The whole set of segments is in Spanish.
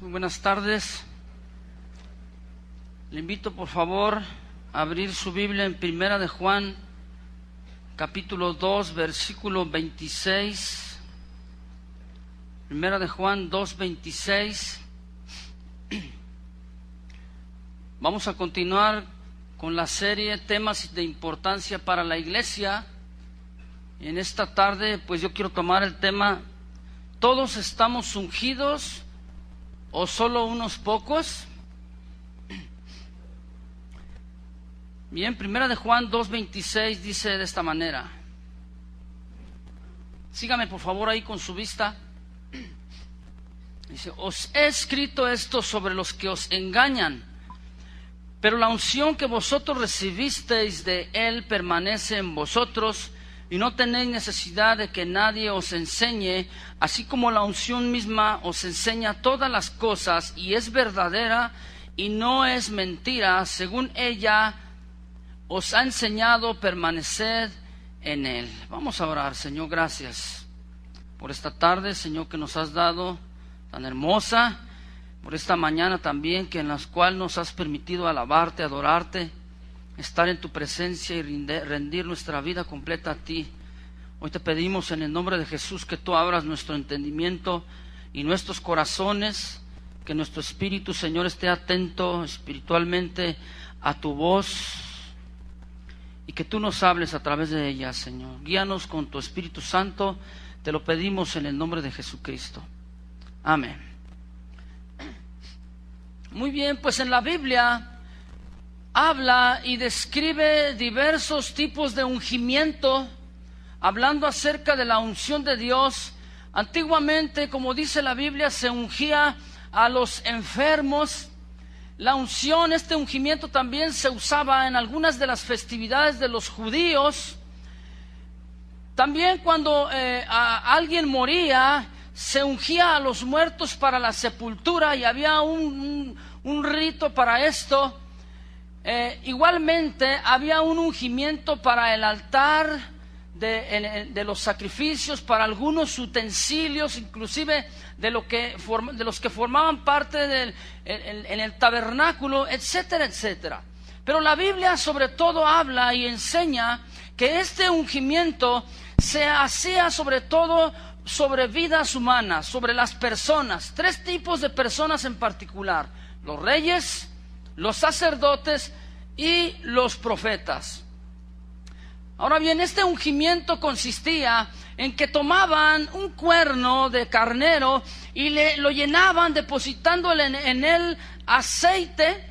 Muy buenas tardes. Le invito por favor a abrir su Biblia en Primera de Juan, capítulo 2, versículo 26. Primera de Juan 2, 26. Vamos a continuar con la serie Temas de Importancia para la Iglesia. Y en esta tarde, pues yo quiero tomar el tema: ¿todos estamos ungidos o solo unos pocos? Bien, Primera de Juan 2:26 dice de esta manera. Sígame por favor ahí con su vista. Dice: os he escrito esto sobre los que os engañan, pero la unción que vosotros recibisteis de él permanece en vosotros, y no tenéis necesidad de que nadie os enseñe, así como la unción misma os enseña todas las cosas, y es verdadera y no es mentira. Según ella os ha enseñado, permaneced en él. Vamos a orar. Señor, gracias por esta tarde, Señor, que nos has dado tan hermosa, por esta mañana también, que en la cual nos has permitido alabarte, adorarte, estar en tu presencia y rendir nuestra vida completa a ti. Hoy te pedimos en el nombre de Jesús que tú abras nuestro entendimiento y nuestros corazones, que nuestro espíritu, Señor, esté atento espiritualmente a tu voz, y que tú nos hables a través de ella, Señor. Guíanos con tu Espíritu Santo, te lo pedimos en el nombre de Jesucristo. Amén. Muy bien, pues en la Biblia habla y describe diversos tipos de ungimiento, hablando acerca de la unción de Dios. Antiguamente, como dice la Biblia, se ungía a los enfermos. La unción, este ungimiento también se usaba en algunas de las festividades de los judíos. También cuando alguien moría, se ungía a los muertos para la sepultura, y había un rito para esto. Igualmente había un ungimiento para el altar de los sacrificios, para algunos utensilios, inclusive de los que formaban parte en el tabernáculo, etcétera, etcétera. Pero la Biblia sobre todo habla y enseña que este ungimiento se hacía sobre todo sobre vidas humanas, sobre las personas. Tres tipos de personas en particular: los reyes, los sacerdotes y los profetas. Ahora bien, este ungimiento consistía en que tomaban un cuerno de carnero y lo llenaban, depositándole en él aceite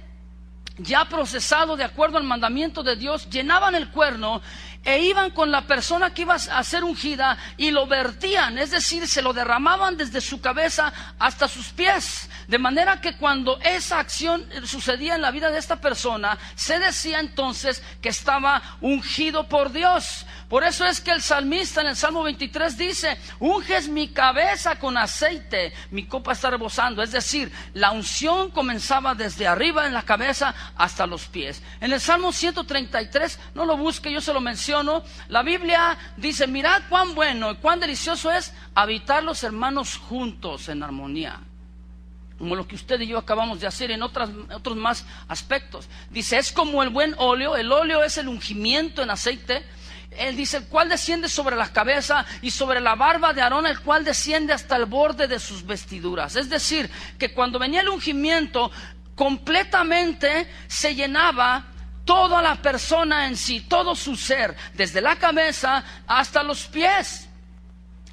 ya procesado de acuerdo al mandamiento de Dios. Llenaban el cuerno e iban con la persona que iba a ser ungida y lo vertían, es decir, se lo derramaban desde su cabeza hasta sus pies, de manera que cuando esa acción sucedía en la vida de esta persona, se decía entonces que estaba ungido por Dios. Por eso es que el salmista en el Salmo 23 dice: unges mi cabeza con aceite, mi copa está rebosando. Es decir, la unción comenzaba desde arriba en la cabeza hasta los pies. En el Salmo 133, no lo busque, yo se lo menciono, la Biblia dice: mirad cuán bueno y cuán delicioso es habitar los hermanos juntos en armonía, como lo que usted y yo acabamos de hacer en otros más aspectos. Dice: es como el buen óleo. El óleo es el ungimiento en aceite. Él dice: el cual desciende sobre la cabeza y sobre la barba de Aarón, el cual desciende hasta el borde de sus vestiduras. Es decir, que cuando venía el ungimiento, completamente se llenaba toda la persona en sí, todo su ser, desde la cabeza hasta los pies.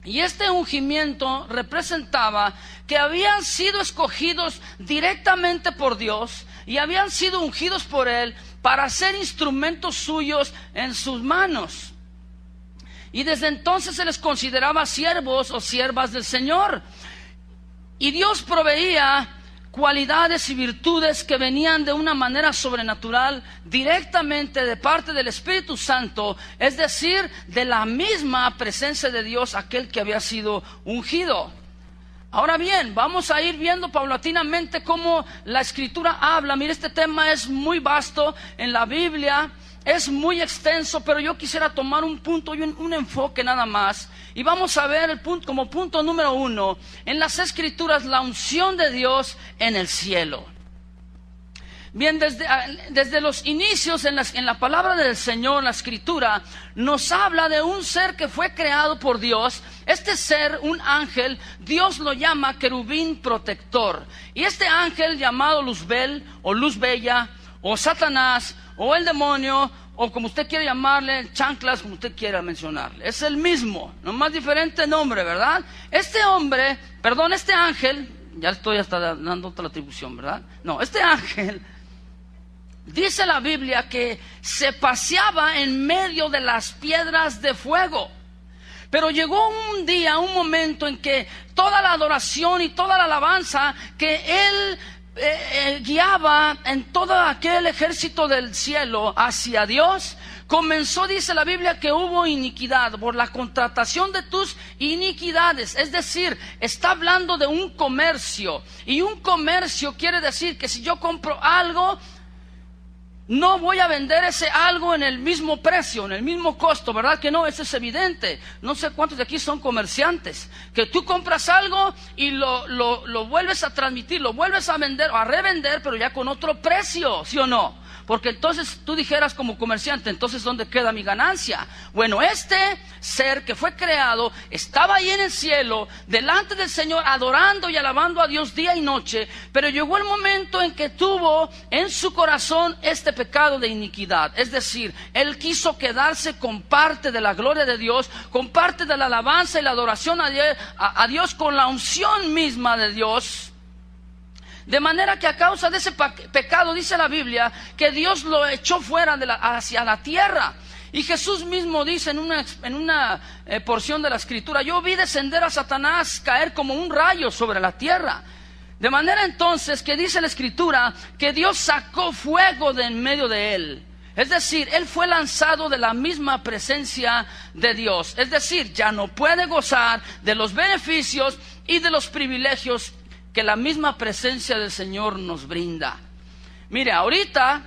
Y este ungimiento representaba que habían sido escogidos directamente por Dios y habían sido ungidos por Él para ser instrumentos suyos en sus manos. Y desde entonces se les consideraba siervos o siervas del Señor. Y Dios proveía cualidades y virtudes que venían de una manera sobrenatural directamente de parte del Espíritu Santo, es decir, de la misma presencia de Dios, aquel que había sido ungido. Ahora bien, vamos a ir viendo paulatinamente cómo la Escritura habla. Mire, este tema es muy vasto en la Biblia, es muy extenso, pero yo quisiera tomar un punto y un enfoque nada más. Y vamos a ver el punto, como punto número 1, en las Escrituras, la unción de Dios en el cielo. Bien, desde los inicios en la palabra del Señor, la Escritura nos habla de un ser que fue creado por Dios. Este ser, un ángel, Dios lo llama querubín protector. Y este ángel llamado Luzbel, o Luz Bella, o Satanás, o el demonio, o como usted quiera llamarle, chanclas, como usted quiera mencionarle, es el mismo, nomás diferente nombre, ¿verdad? Este ángel, ya estoy hasta dando otra atribución, ¿verdad? No, este ángel, dice la Biblia que se paseaba en medio de las piedras de fuego. Pero llegó un día, un momento en que toda la adoración y toda la alabanza que él guiaba en todo aquel ejército del cielo hacia Dios, comenzó, dice la Biblia, que hubo iniquidad por la contratación de tus iniquidades. Es decir, está hablando de un comercio, y un comercio quiere decir que si yo compro algo, no voy a vender ese algo en el mismo precio, en el mismo costo, ¿verdad que no? Eso es evidente. No sé cuántos de aquí son comerciantes, que tú compras algo y lo vuelves a transmitir, lo vuelves a vender o a revender, pero ya con otro precio, ¿sí o no? Porque entonces tú dijeras como comerciante, entonces ¿dónde queda mi ganancia? Bueno, este ser que fue creado estaba ahí en el cielo, delante del Señor, adorando y alabando a Dios día y noche, pero llegó el momento en que tuvo en su corazón este pecado de iniquidad. Es decir, él quiso quedarse con parte de la gloria de Dios, con parte de la alabanza y la adoración a Dios, con la unción misma de Dios. De manera que a causa de ese pecado, dice la Biblia, que Dios lo echó fuera hacia la tierra. Y Jesús mismo dice en una porción de la Escritura: yo vi descender a Satanás, caer como un rayo sobre la tierra. De manera entonces que dice la Escritura que Dios sacó fuego de en medio de él. Es decir, él fue lanzado de la misma presencia de Dios. Es decir, ya no puede gozar de los beneficios y de los privilegios que la misma presencia del Señor nos brinda. Mire, ahorita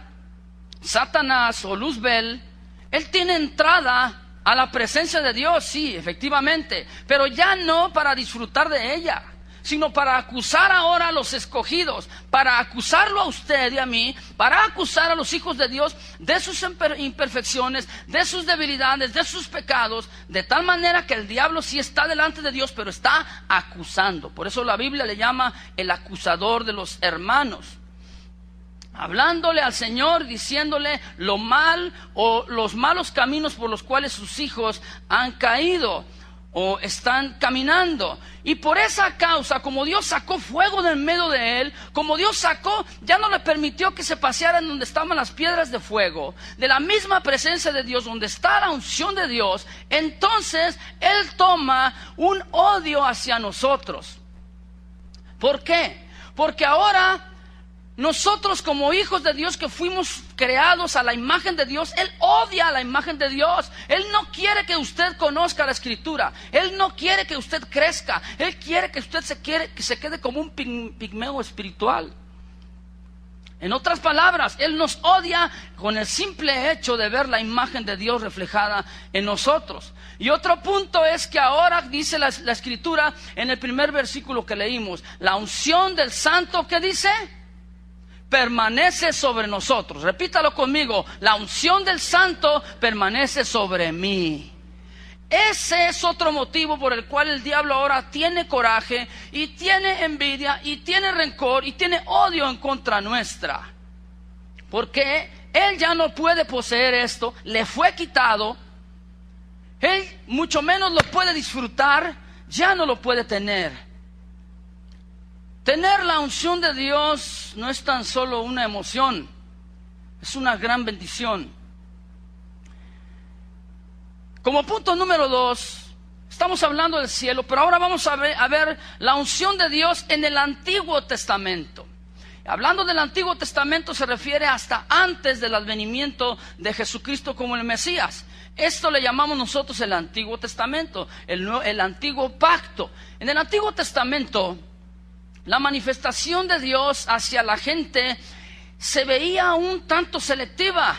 Satanás o Luzbel, él tiene entrada a la presencia de Dios, sí, efectivamente, pero ya no para disfrutar de ella, sino para acusar ahora a los escogidos, para acusarlo a usted y a mí, para acusar a los hijos de Dios de sus imperfecciones, de sus debilidades, de sus pecados, de tal manera que el diablo sí está delante de Dios, pero está acusando. Por eso la Biblia le llama el acusador de los hermanos, hablándole al Señor, diciéndole lo mal o los malos caminos por los cuales sus hijos han caído o están caminando. Y por esa causa, como Dios sacó fuego del medio de él, como Dios sacó, ya no le permitió que se paseara en donde estaban las piedras de fuego, de la misma presencia de Dios, donde está la unción de Dios, entonces él toma un odio hacia nosotros. ¿Por qué? Porque ahora nosotros, como hijos de Dios que fuimos creados a la imagen de Dios, él odia a la imagen de Dios. Él no quiere que usted conozca la Escritura. Él no quiere que usted crezca. Él quiere que usted se quede como un pigmeo espiritual. En otras palabras, él nos odia con el simple hecho de ver la imagen de Dios reflejada en nosotros. Y otro punto es que ahora dice la Escritura en el primer versículo que leímos, la unción del Santo, ¿qué dice? Permanece sobre nosotros. Repítalo conmigo: la unción del Santo permanece sobre mí. Ese es otro motivo por el cual el diablo ahora tiene coraje y tiene envidia y tiene rencor y tiene odio en contra nuestra, porque él ya no puede poseer esto, le fue quitado. Él mucho menos lo puede disfrutar, ya no lo puede tener. Tener la unción de Dios no es tan solo una emoción, es una gran bendición. Como punto número 2, estamos hablando del cielo, pero ahora vamos a ver la unción de Dios en el Antiguo Testamento. Hablando del Antiguo Testamento se refiere hasta antes del advenimiento de Jesucristo como el Mesías. Esto le llamamos nosotros el Antiguo Testamento, el Antiguo Pacto. En el Antiguo Testamento, la manifestación de Dios hacia la gente se veía un tanto selectiva.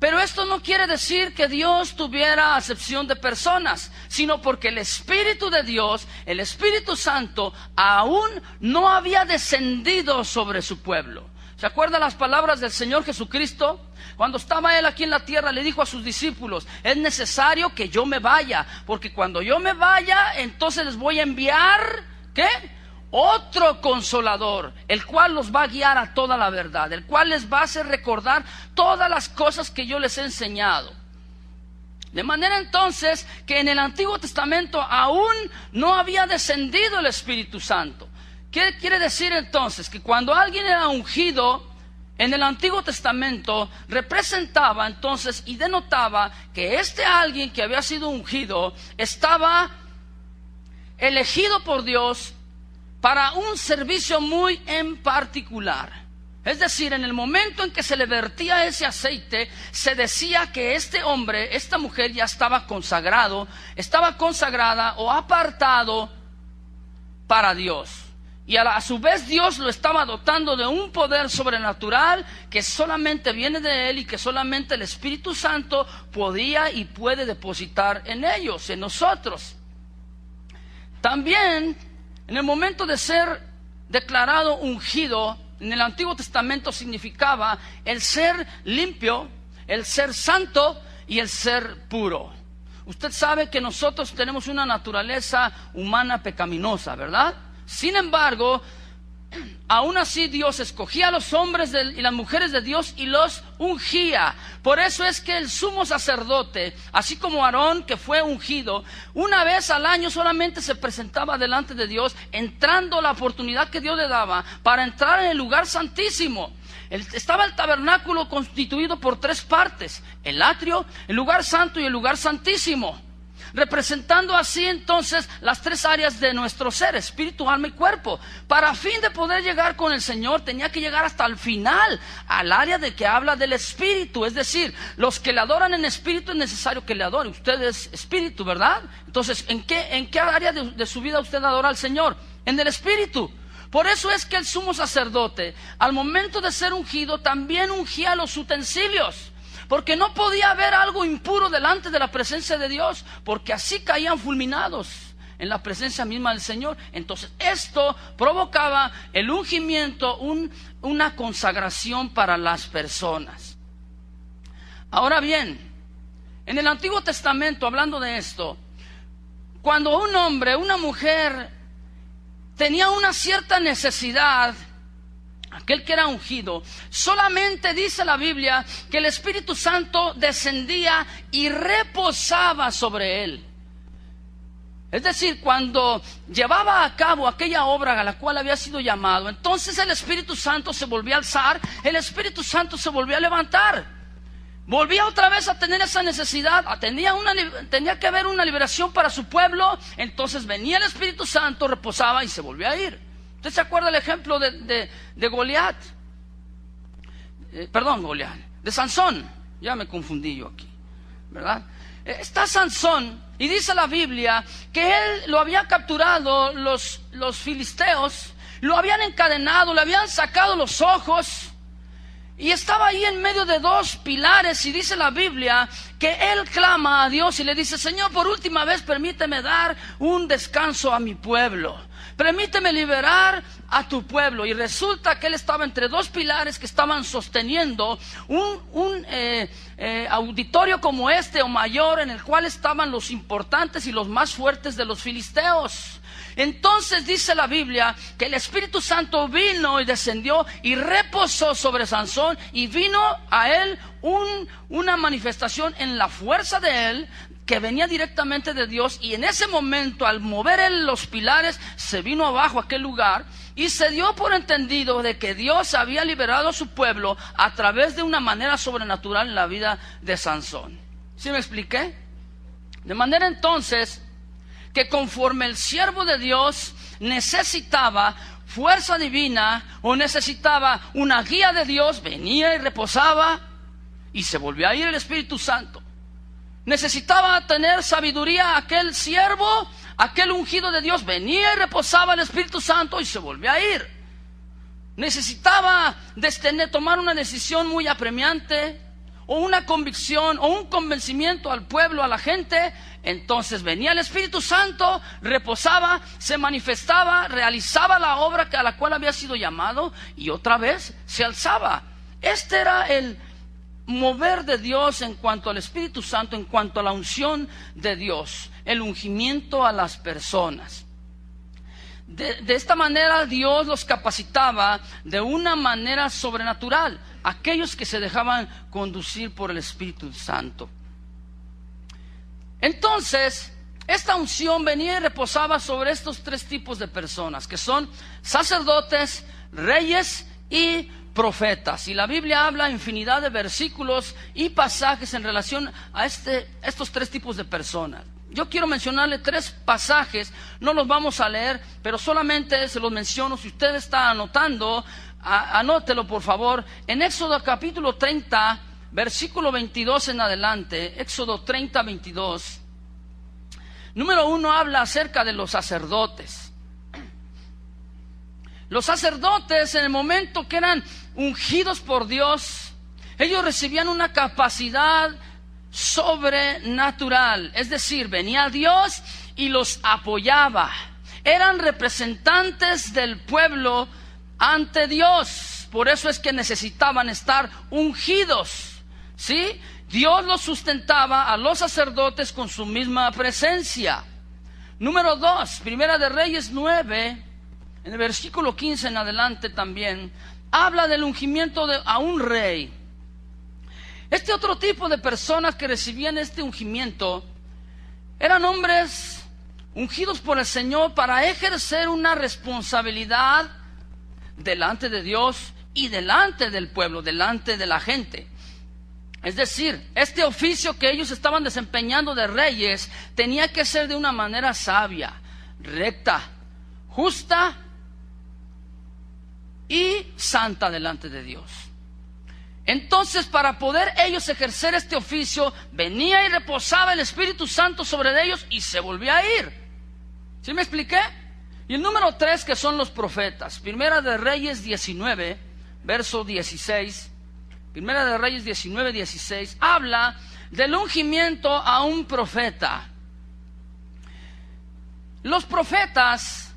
Pero esto no quiere decir que Dios tuviera acepción de personas, sino porque el Espíritu de Dios, el Espíritu Santo, aún no había descendido sobre su pueblo. ¿Se acuerdan las palabras del Señor Jesucristo? Cuando estaba Él aquí en la tierra, le dijo a sus discípulos: es necesario que yo me vaya, porque cuando yo me vaya, entonces les voy a enviar, ¿qué? Otro consolador, el cual los va a guiar a toda la verdad, el cual les va a hacer recordar todas las cosas que yo les he enseñado. De manera entonces que en el Antiguo Testamento aún no había descendido el Espíritu Santo. ¿Qué quiere decir entonces? Que cuando alguien era ungido en el Antiguo Testamento, representaba entonces y denotaba que este alguien que había sido ungido estaba elegido por Dios para un servicio muy en particular. Es decir, en el momento en que se le vertía ese aceite, se decía que este hombre, esta mujer ya estaba consagrado, estaba consagrada o apartado para Dios. Y a su vez Dios lo estaba dotando de un poder sobrenatural que solamente viene de Él y que solamente el Espíritu Santo podía y puede depositar en ellos, en nosotros. También, en el momento de ser declarado ungido, en el Antiguo Testamento significaba el ser limpio, el ser santo y el ser puro. Usted sabe que nosotros tenemos una naturaleza humana pecaminosa, ¿verdad? Sin embargo, aún así Dios escogía a los hombres y las mujeres de Dios y los ungía. Por eso es que el sumo sacerdote, así como Aarón, que fue ungido, una vez al año solamente se presentaba delante de Dios, entrando la oportunidad que Dios le daba para entrar en el lugar santísimo. Estaba el tabernáculo constituido por 3 partes: el atrio, el lugar santo y el lugar santísimo, representando así entonces las 3 áreas de nuestro ser: espíritu, alma y cuerpo. Para fin de poder llegar con el Señor, tenía que llegar hasta el final, al área de que habla del espíritu. Es decir, los que le adoran en espíritu es necesario que le adoren. Usted es espíritu, ¿verdad? Entonces, ¿en qué área de su vida usted adora al Señor? En el espíritu. Por eso es que el sumo sacerdote, al momento de ser ungido, también ungía los utensilios, porque no podía haber algo impuro delante de la presencia de Dios, porque así caían fulminados en la presencia misma del Señor. Entonces esto provocaba el ungimiento, una consagración para las personas. Ahora bien, en el Antiguo Testamento, hablando de esto, cuando un hombre, una mujer tenía una cierta necesidad, aquel que era ungido, solamente dice la Biblia que el Espíritu Santo descendía y reposaba sobre él. Es decir, cuando llevaba a cabo aquella obra a la cual había sido llamado, entonces el Espíritu Santo se volvía a alzar, el Espíritu Santo se volvía a levantar. Volvía otra vez a tener esa necesidad, tenía que haber una liberación para su pueblo. Entonces venía el Espíritu Santo, reposaba y se volvía a ir. ¿Usted se acuerda el ejemplo de Goliat? De Sansón. Ya me confundí yo aquí, ¿verdad? Está Sansón y dice la Biblia que él lo había capturado los filisteos, lo habían encadenado, le habían sacado los ojos. Y estaba ahí en medio de 2 pilares, y dice la Biblia que él clama a Dios y le dice: Señor, por última vez permíteme dar un descanso a mi pueblo, permíteme liberar a tu pueblo. Y resulta que él estaba entre 2 pilares que estaban sosteniendo un auditorio como este o mayor, en el cual estaban los importantes y los más fuertes de los filisteos. Entonces dice la Biblia que el Espíritu Santo vino y descendió y reposó sobre Sansón, y vino a él una manifestación en la fuerza de él que venía directamente de Dios. Y en ese momento, al mover él los pilares, se vino abajo a aquel lugar y se dio por entendido de que Dios había liberado a su pueblo a través de una manera sobrenatural en la vida de Sansón. ¿Sí me expliqué? De manera entonces que conforme el siervo de Dios necesitaba, fuerza divina o necesitaba una guía de Dios, venía y reposaba y se volvía a ir el Espíritu Santo. Necesitaba tener sabiduría aquel siervo, aquel ungido de Dios, venía y reposaba el Espíritu Santo y se volvía a ir. Necesitaba tomar una decisión muy apremiante, o una convicción, o un convencimiento al pueblo, a la gente. Entonces venía el Espíritu Santo, reposaba, se manifestaba, realizaba la obra a la cual había sido llamado, y otra vez se alzaba. Este era el mover de Dios en cuanto al Espíritu Santo, en cuanto a la unción de Dios, el ungimiento a las personas. De esta manera Dios los capacitaba de una manera sobrenatural, aquellos que se dejaban conducir por el Espíritu Santo. Entonces, esta unción venía y reposaba sobre estos tres tipos de personas, que son sacerdotes, reyes y profetas. Y la Biblia habla infinidad de versículos y pasajes en relación a estos tres tipos de personas. Yo quiero mencionarle tres pasajes, no los vamos a leer, pero solamente se los menciono. Si usted está anotando, anótelo por favor. En Éxodo capítulo 30, versículo 22 en adelante, Éxodo 30, 22. Número 1 habla acerca de los sacerdotes. Los sacerdotes, en el momento que eran ungidos por Dios, ellos recibían una capacidad sobrenatural, es decir, venía Dios y los apoyaba. Eran representantes del pueblo ante Dios. Por eso es que necesitaban estar ungidos, ¿sí? Dios los sustentaba a los sacerdotes con su misma presencia. Número 2, Primera de Reyes 9, en el versículo 15 en adelante también, habla del ungimiento a un rey. Este otro tipo de personas que recibían este ungimiento eran hombres ungidos por el Señor para ejercer una responsabilidad delante de Dios y delante del pueblo, delante de la gente. Es decir, este oficio que ellos estaban desempeñando de reyes tenía que ser de una manera sabia, recta, justa y santa delante de Dios. Entonces, para poder ellos ejercer este oficio, venía y reposaba el Espíritu Santo sobre ellos y se volvía a ir. ¿Sí me expliqué? Y el número 3, que son los profetas. Primera de Reyes 19, verso 16. Primera de Reyes 19, 16. Habla del ungimiento a un profeta. Los profetas,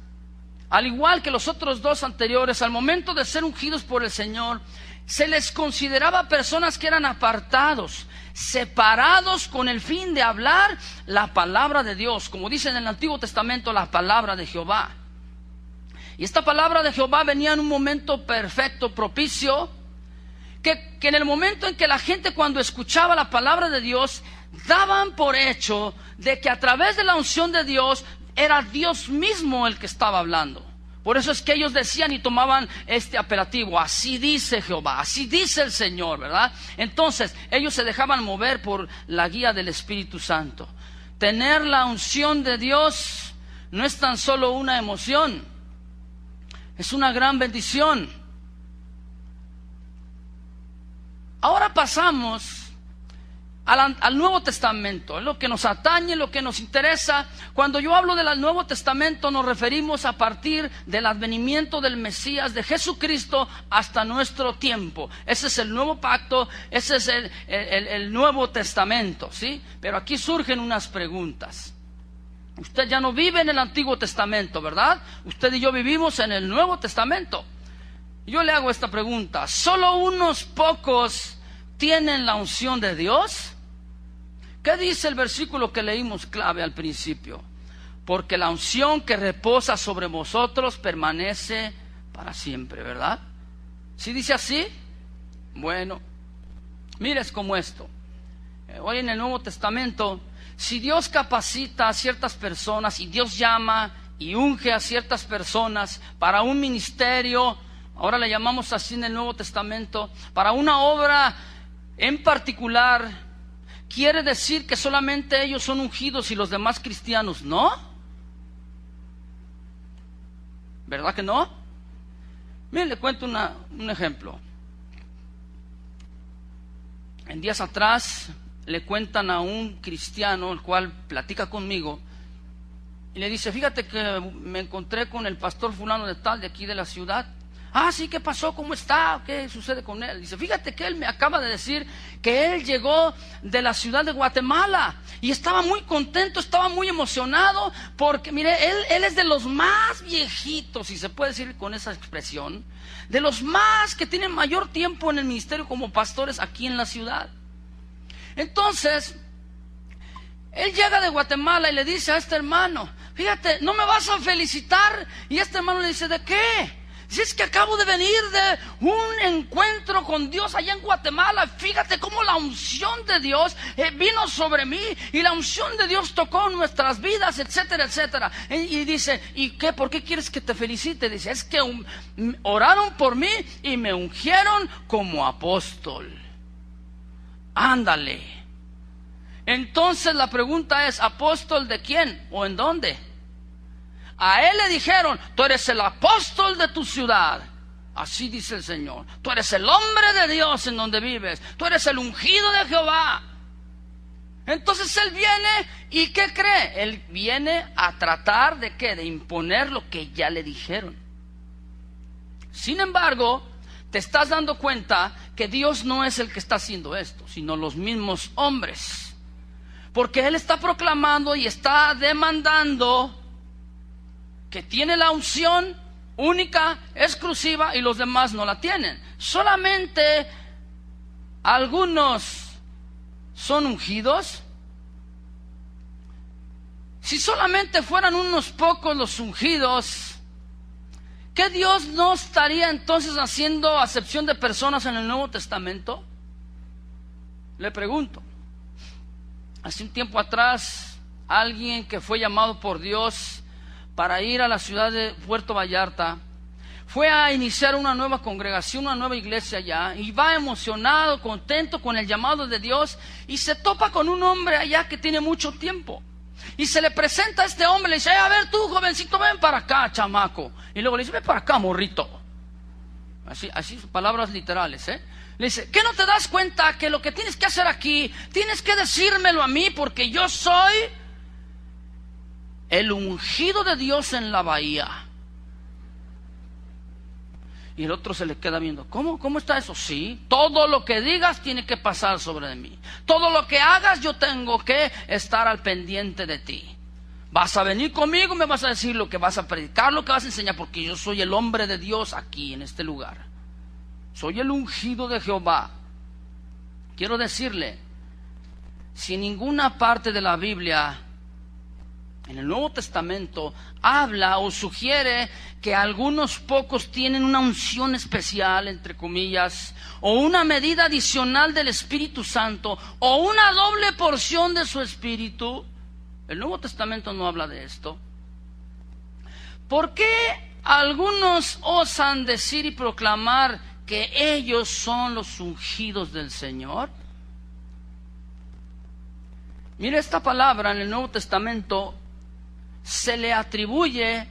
al igual que los otros dos anteriores, al momento de ser ungidos por el Señor, se les consideraba personas que eran apartados, separados con el fin de hablar la palabra de Dios, como dice en el Antiguo Testamento, la palabra de Jehová. Y esta palabra de Jehová venía en un momento perfecto, propicio, que en el momento en que la gente, cuando escuchaba la palabra de Dios, daban por hecho de que a través de la unción de Dios era Dios mismo el que estaba hablando. Por eso es que ellos decían y tomaban este apelativo: así dice Jehová, así dice el Señor, ¿verdad? Entonces ellos se dejaban mover por la guía del Espíritu Santo. Tener la unción de Dios no es tan solo una emoción, es una gran bendición. Ahora pasamos al Nuevo Testamento, es lo que nos atañe, lo que nos interesa. Cuando yo hablo del Nuevo Testamento, nos referimos a partir del advenimiento del Mesías, de Jesucristo, hasta nuestro tiempo. Ese es el nuevo pacto, ese es el Nuevo Testamento, ¿sí? Pero aquí surgen unas preguntas. Usted ya no vive en el Antiguo Testamento, ¿verdad? Usted y yo vivimos en el Nuevo Testamento. Yo le hago esta pregunta: ¿solo unos pocos tienen la unción de Dios? ¿Qué dice el versículo que leímos clave al principio? Porque la unción que reposa sobre vosotros permanece para siempre, ¿verdad? ¿Sí dice así? Bueno, mires como esto. Hoy en el Nuevo Testamento, si Dios capacita a ciertas personas y Dios llama y unge a ciertas personas para un ministerio, ahora le llamamos así en el Nuevo Testamento, para una obra en particular, ¿quiere decir que solamente ellos son ungidos y los demás cristianos no? ¿Verdad que no? Miren, le cuento un ejemplo. En días atrás le cuentan a un cristiano, el cual platica conmigo, y le dice: fíjate que me encontré con el pastor fulano de tal, de aquí de la ciudad. Ah, sí, ¿qué pasó? ¿Cómo está? ¿Qué sucede con él? Dice: fíjate que él me acaba de decir que él llegó de la ciudad de Guatemala y estaba muy contento, estaba muy emocionado, porque mire, él es de los más viejitos, si se puede decir con esa expresión, de los más que tienen mayor tiempo en el ministerio como pastores aquí en la ciudad. Entonces, él llega de Guatemala y le dice a este hermano: fíjate, ¿no me vas a felicitar? Y este hermano le dice: ¿de qué? Si es que acabo de venir de un encuentro con Dios allá en Guatemala. Fíjate cómo la unción de Dios vino sobre mí, y la unción de Dios tocó nuestras vidas, etcétera, etcétera. Y dice: ¿y qué? ¿Por qué quieres que te felicite? Dice: es que oraron por mí y me ungieron como apóstol. Ándale. Entonces la pregunta es: ¿apóstol de quién o en dónde? A él le dijeron: tú eres el apóstol de tu ciudad. Así dice el Señor. Tú eres el hombre de Dios en donde vives. Tú eres el ungido de Jehová. Entonces él viene, ¿y qué cree? Él viene a tratar de ¿qué? De imponer lo que ya le dijeron. Sin embargo, te estás dando cuenta que Dios no es el que está haciendo esto, sino los mismos hombres. Porque Él está proclamando y está demandando que tiene la unción única, exclusiva, y los demás no la tienen. Solamente algunos son ungidos. Si solamente fueran unos pocos los ungidos, ¿qué Dios no estaría entonces haciendo acepción de personas en el Nuevo Testamento? Le pregunto. Hace un tiempo atrás, alguien que fue llamado por Dios para ir a la ciudad de Puerto Vallarta fue a iniciar una nueva congregación, una nueva iglesia allá, y va emocionado, contento con el llamado de Dios, y se topa con un hombre allá que tiene mucho tiempo. Y se le presenta a este hombre, le dice: a ver tú, jovencito, ven para acá, chamaco. Y luego le dice: ven para acá, morrito. Así palabras literales, Le dice: ¿qué no te das cuenta que lo que tienes que hacer aquí, tienes que decírmelo a mí, porque yo soy el ungido de Dios en la bahía? Y el otro se le queda viendo: ¿Cómo está eso? Sí, todo lo que digas tiene que pasar sobre mí. Todo lo que hagas yo tengo que estar al pendiente de ti. Vas a venir conmigo, me vas a decir lo que vas a predicar, lo que vas a enseñar, porque yo soy el hombre de Dios aquí en este lugar. Soy el ungido de Jehová. Quiero decirle, si en ninguna parte de la Biblia, en el Nuevo Testamento, habla o sugiere que algunos pocos tienen una unción especial, entre comillas, o una medida adicional del Espíritu Santo, o una doble porción de su Espíritu, el Nuevo Testamento no habla de esto. ¿Por qué algunos osan decir y proclamar que ellos son los ungidos del Señor? Mire, esta palabra en el Nuevo Testamento se le atribuye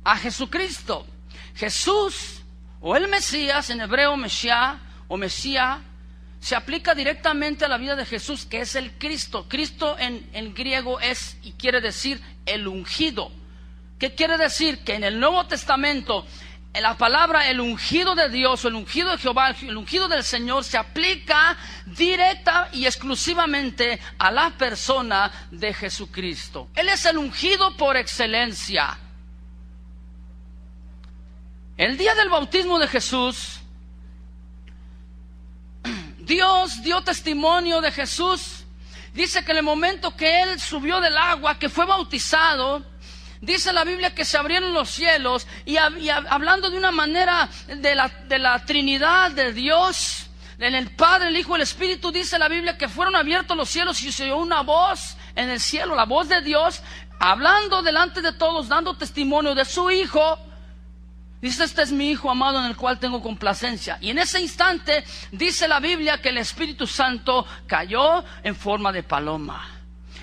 a Jesucristo. Jesús, o el Mesías, en hebreo Mesías o Mesías, se aplica directamente a la vida de Jesús, que es el Cristo. Cristo en griego es y quiere decir el ungido. ¿Qué quiere decir? Que en el Nuevo Testamento la palabra el ungido de Dios, o el ungido de Jehová, el ungido del Señor, se aplica directa y exclusivamente a la persona de Jesucristo. Él es el ungido por excelencia. El día del bautismo de Jesús, Dios dio testimonio de Jesús. Dice que en el momento que Él subió del agua, que fue bautizado, dice la Biblia que se abrieron los cielos, y hablando de una manera de la Trinidad de Dios, en el Padre, el Hijo y el Espíritu, dice la Biblia que fueron abiertos los cielos y se oyó una voz en el cielo, la voz de Dios, hablando delante de todos, dando testimonio de su Hijo. Dice: este es mi Hijo amado en el cual tengo complacencia. Y en ese instante dice la Biblia que el Espíritu Santo cayó en forma de paloma.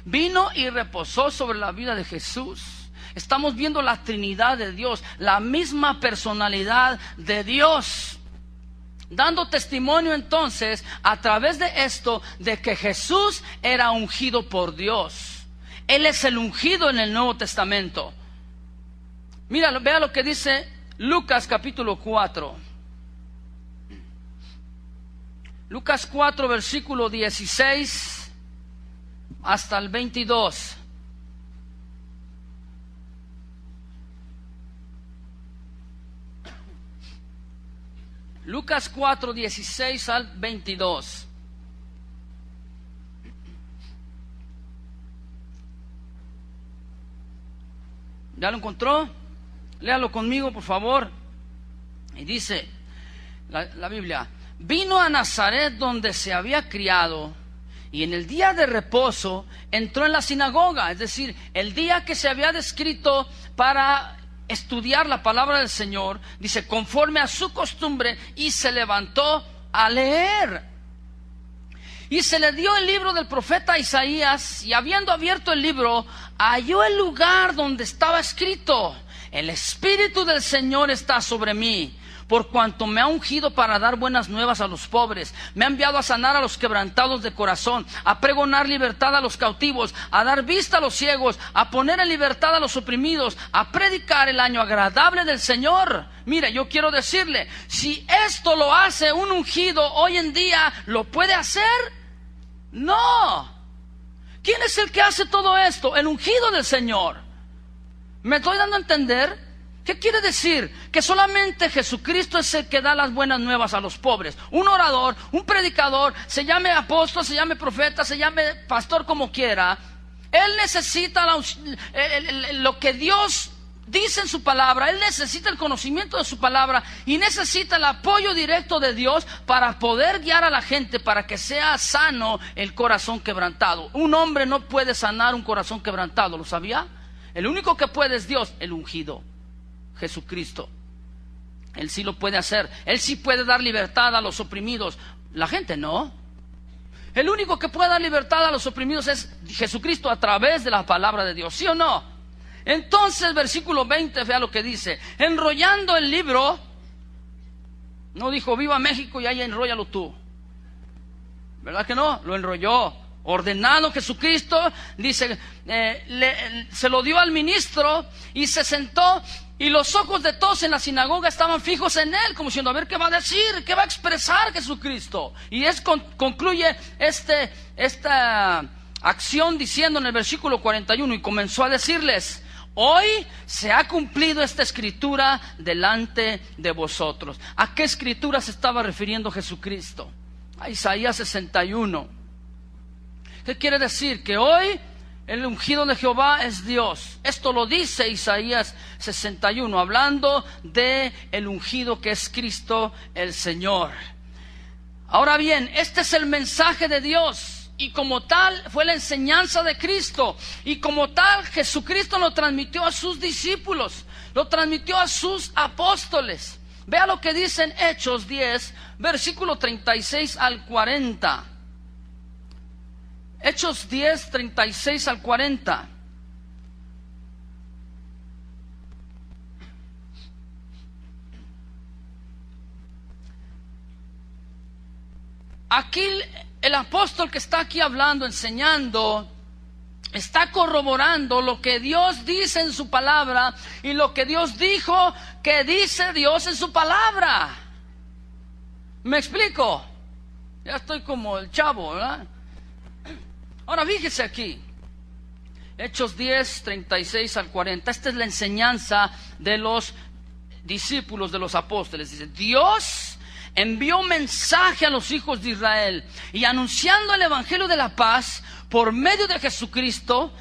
Vino y reposó sobre la vida de Jesús. Estamos viendo la Trinidad de Dios, la misma personalidad de Dios, dando testimonio entonces a través de esto de que Jesús era ungido por Dios. Él es el ungido en el Nuevo Testamento. Mira, vea lo que dice Lucas capítulo 4. Lucas 4, versículo 16 hasta el 22. Lucas 4, 16 al 22. ¿Ya lo encontró? Léalo conmigo, por favor. Y dice la Biblia: vino a Nazaret, donde se había criado, y en el día de reposo entró en la sinagoga, es decir, el día que se había descrito para estudiar la palabra del Señor, dice, conforme a su costumbre, y se levantó a leer. Y se le dio el libro del profeta Isaías, y habiendo abierto el libro, halló el lugar donde estaba escrito: el Espíritu del Señor está sobre mí, por cuanto me ha ungido para dar buenas nuevas a los pobres. Me ha enviado a sanar a los quebrantados de corazón, a pregonar libertad a los cautivos, a dar vista a los ciegos, a poner en libertad a los oprimidos, a predicar el año agradable del Señor. Mire, yo quiero decirle, si esto lo hace un ungido hoy en día, ¿lo puede hacer? No. ¿Quién es el que hace todo esto? El ungido del Señor. ¿Me estoy dando a entender? ¿Qué quiere decir? Que solamente Jesucristo es el que da las buenas nuevas a los pobres. Un orador, un predicador, se llame apóstol, se llame profeta, se llame pastor, como quiera, él necesita lo que Dios dice en su palabra. Él necesita el conocimiento de su palabra y necesita el apoyo directo de Dios para poder guiar a la gente, para que sea sano el corazón quebrantado. Un hombre no puede sanar un corazón quebrantado, ¿lo sabía? El único que puede es Dios, el ungido, Jesucristo. Él sí lo puede hacer. Él sí puede dar libertad a los oprimidos. La gente no. El único que puede dar libertad a los oprimidos es Jesucristo a través de la palabra de Dios, ¿sí o no? Entonces, versículo 20, vea lo que dice: enrollando el libro, no dijo viva México y ahí enróllalo tú, ¿verdad que no? Lo enrolló. Ordenado Jesucristo, dice, se lo dio al ministro y se sentó, y los ojos de todos en la sinagoga estaban fijos en él, como diciendo, a ver qué va a decir, qué va a expresar Jesucristo. Y concluye esta acción diciendo en el versículo 41, y comenzó a decirles: hoy se ha cumplido esta escritura delante de vosotros. ¿A qué escritura se estaba refiriendo Jesucristo? A Isaías 61. ¿Qué quiere decir? Que hoy el ungido de Jehová es Dios. Esto lo dice Isaías 61, hablando de el ungido que es Cristo el Señor. Ahora bien, este es el mensaje de Dios, y como tal fue la enseñanza de Cristo, y como tal Jesucristo lo transmitió a sus discípulos, lo transmitió a sus apóstoles. Vea lo que dice en Hechos 10, versículo 36 al 40. Hechos 10, 36 al 40. Aquí el apóstol que está aquí hablando, enseñando, está corroborando lo que Dios dice en su palabra y lo que Dios dijo que dice Dios en su palabra. ¿Me explico? Ya estoy como el chavo, ¿verdad? Ahora fíjese aquí, Hechos 10, 36 al 40. Esta es la enseñanza de los discípulos de los apóstoles. Dice: Dios envió mensaje a los hijos de Israel, y anunciando el evangelio de la paz por medio de Jesucristo,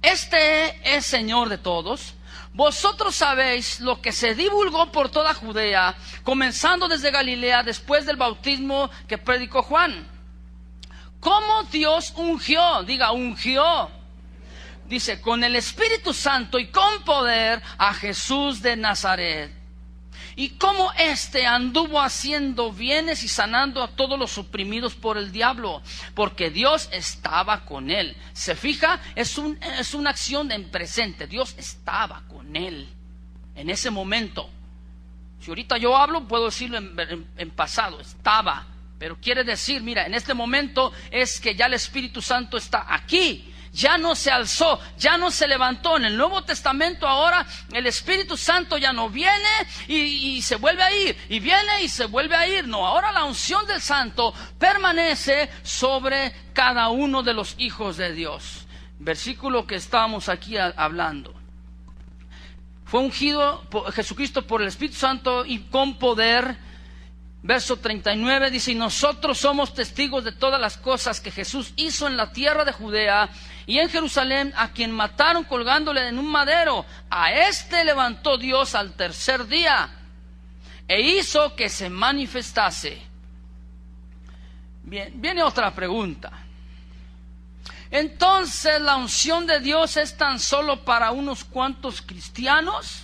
este es Señor de todos. Vosotros sabéis lo que se divulgó por toda Judea, comenzando desde Galilea, después del bautismo que predicó Juan. Cómo Dios ungió, diga ungió, dice, con el Espíritu Santo y con poder a Jesús de Nazaret, y cómo éste anduvo haciendo bienes y sanando a todos los oprimidos por el diablo, porque Dios estaba con él. ¿Se fija? Es una acción en presente. Dios estaba con él en ese momento. Si ahorita yo hablo, puedo decirlo en pasado, estaba. Pero quiere decir, mira, en este momento es que ya el Espíritu Santo está aquí. Ya no se alzó, ya no se levantó. En el Nuevo Testamento ahora el Espíritu Santo ya no viene y se vuelve a ir, y viene y se vuelve a ir. No, ahora la unción del Santo permanece sobre cada uno de los hijos de Dios. Versículo que estamos aquí hablando. Fue ungido por Jesucristo por el Espíritu Santo y con poder. Verso 39 dice: y nosotros somos testigos de todas las cosas que Jesús hizo en la tierra de Judea y en Jerusalén, a quien mataron colgándole en un madero. A este levantó Dios al tercer día e hizo que se manifestase. Bien, viene otra pregunta. Entonces, ¿la unción de Dios es tan solo para unos cuantos cristianos?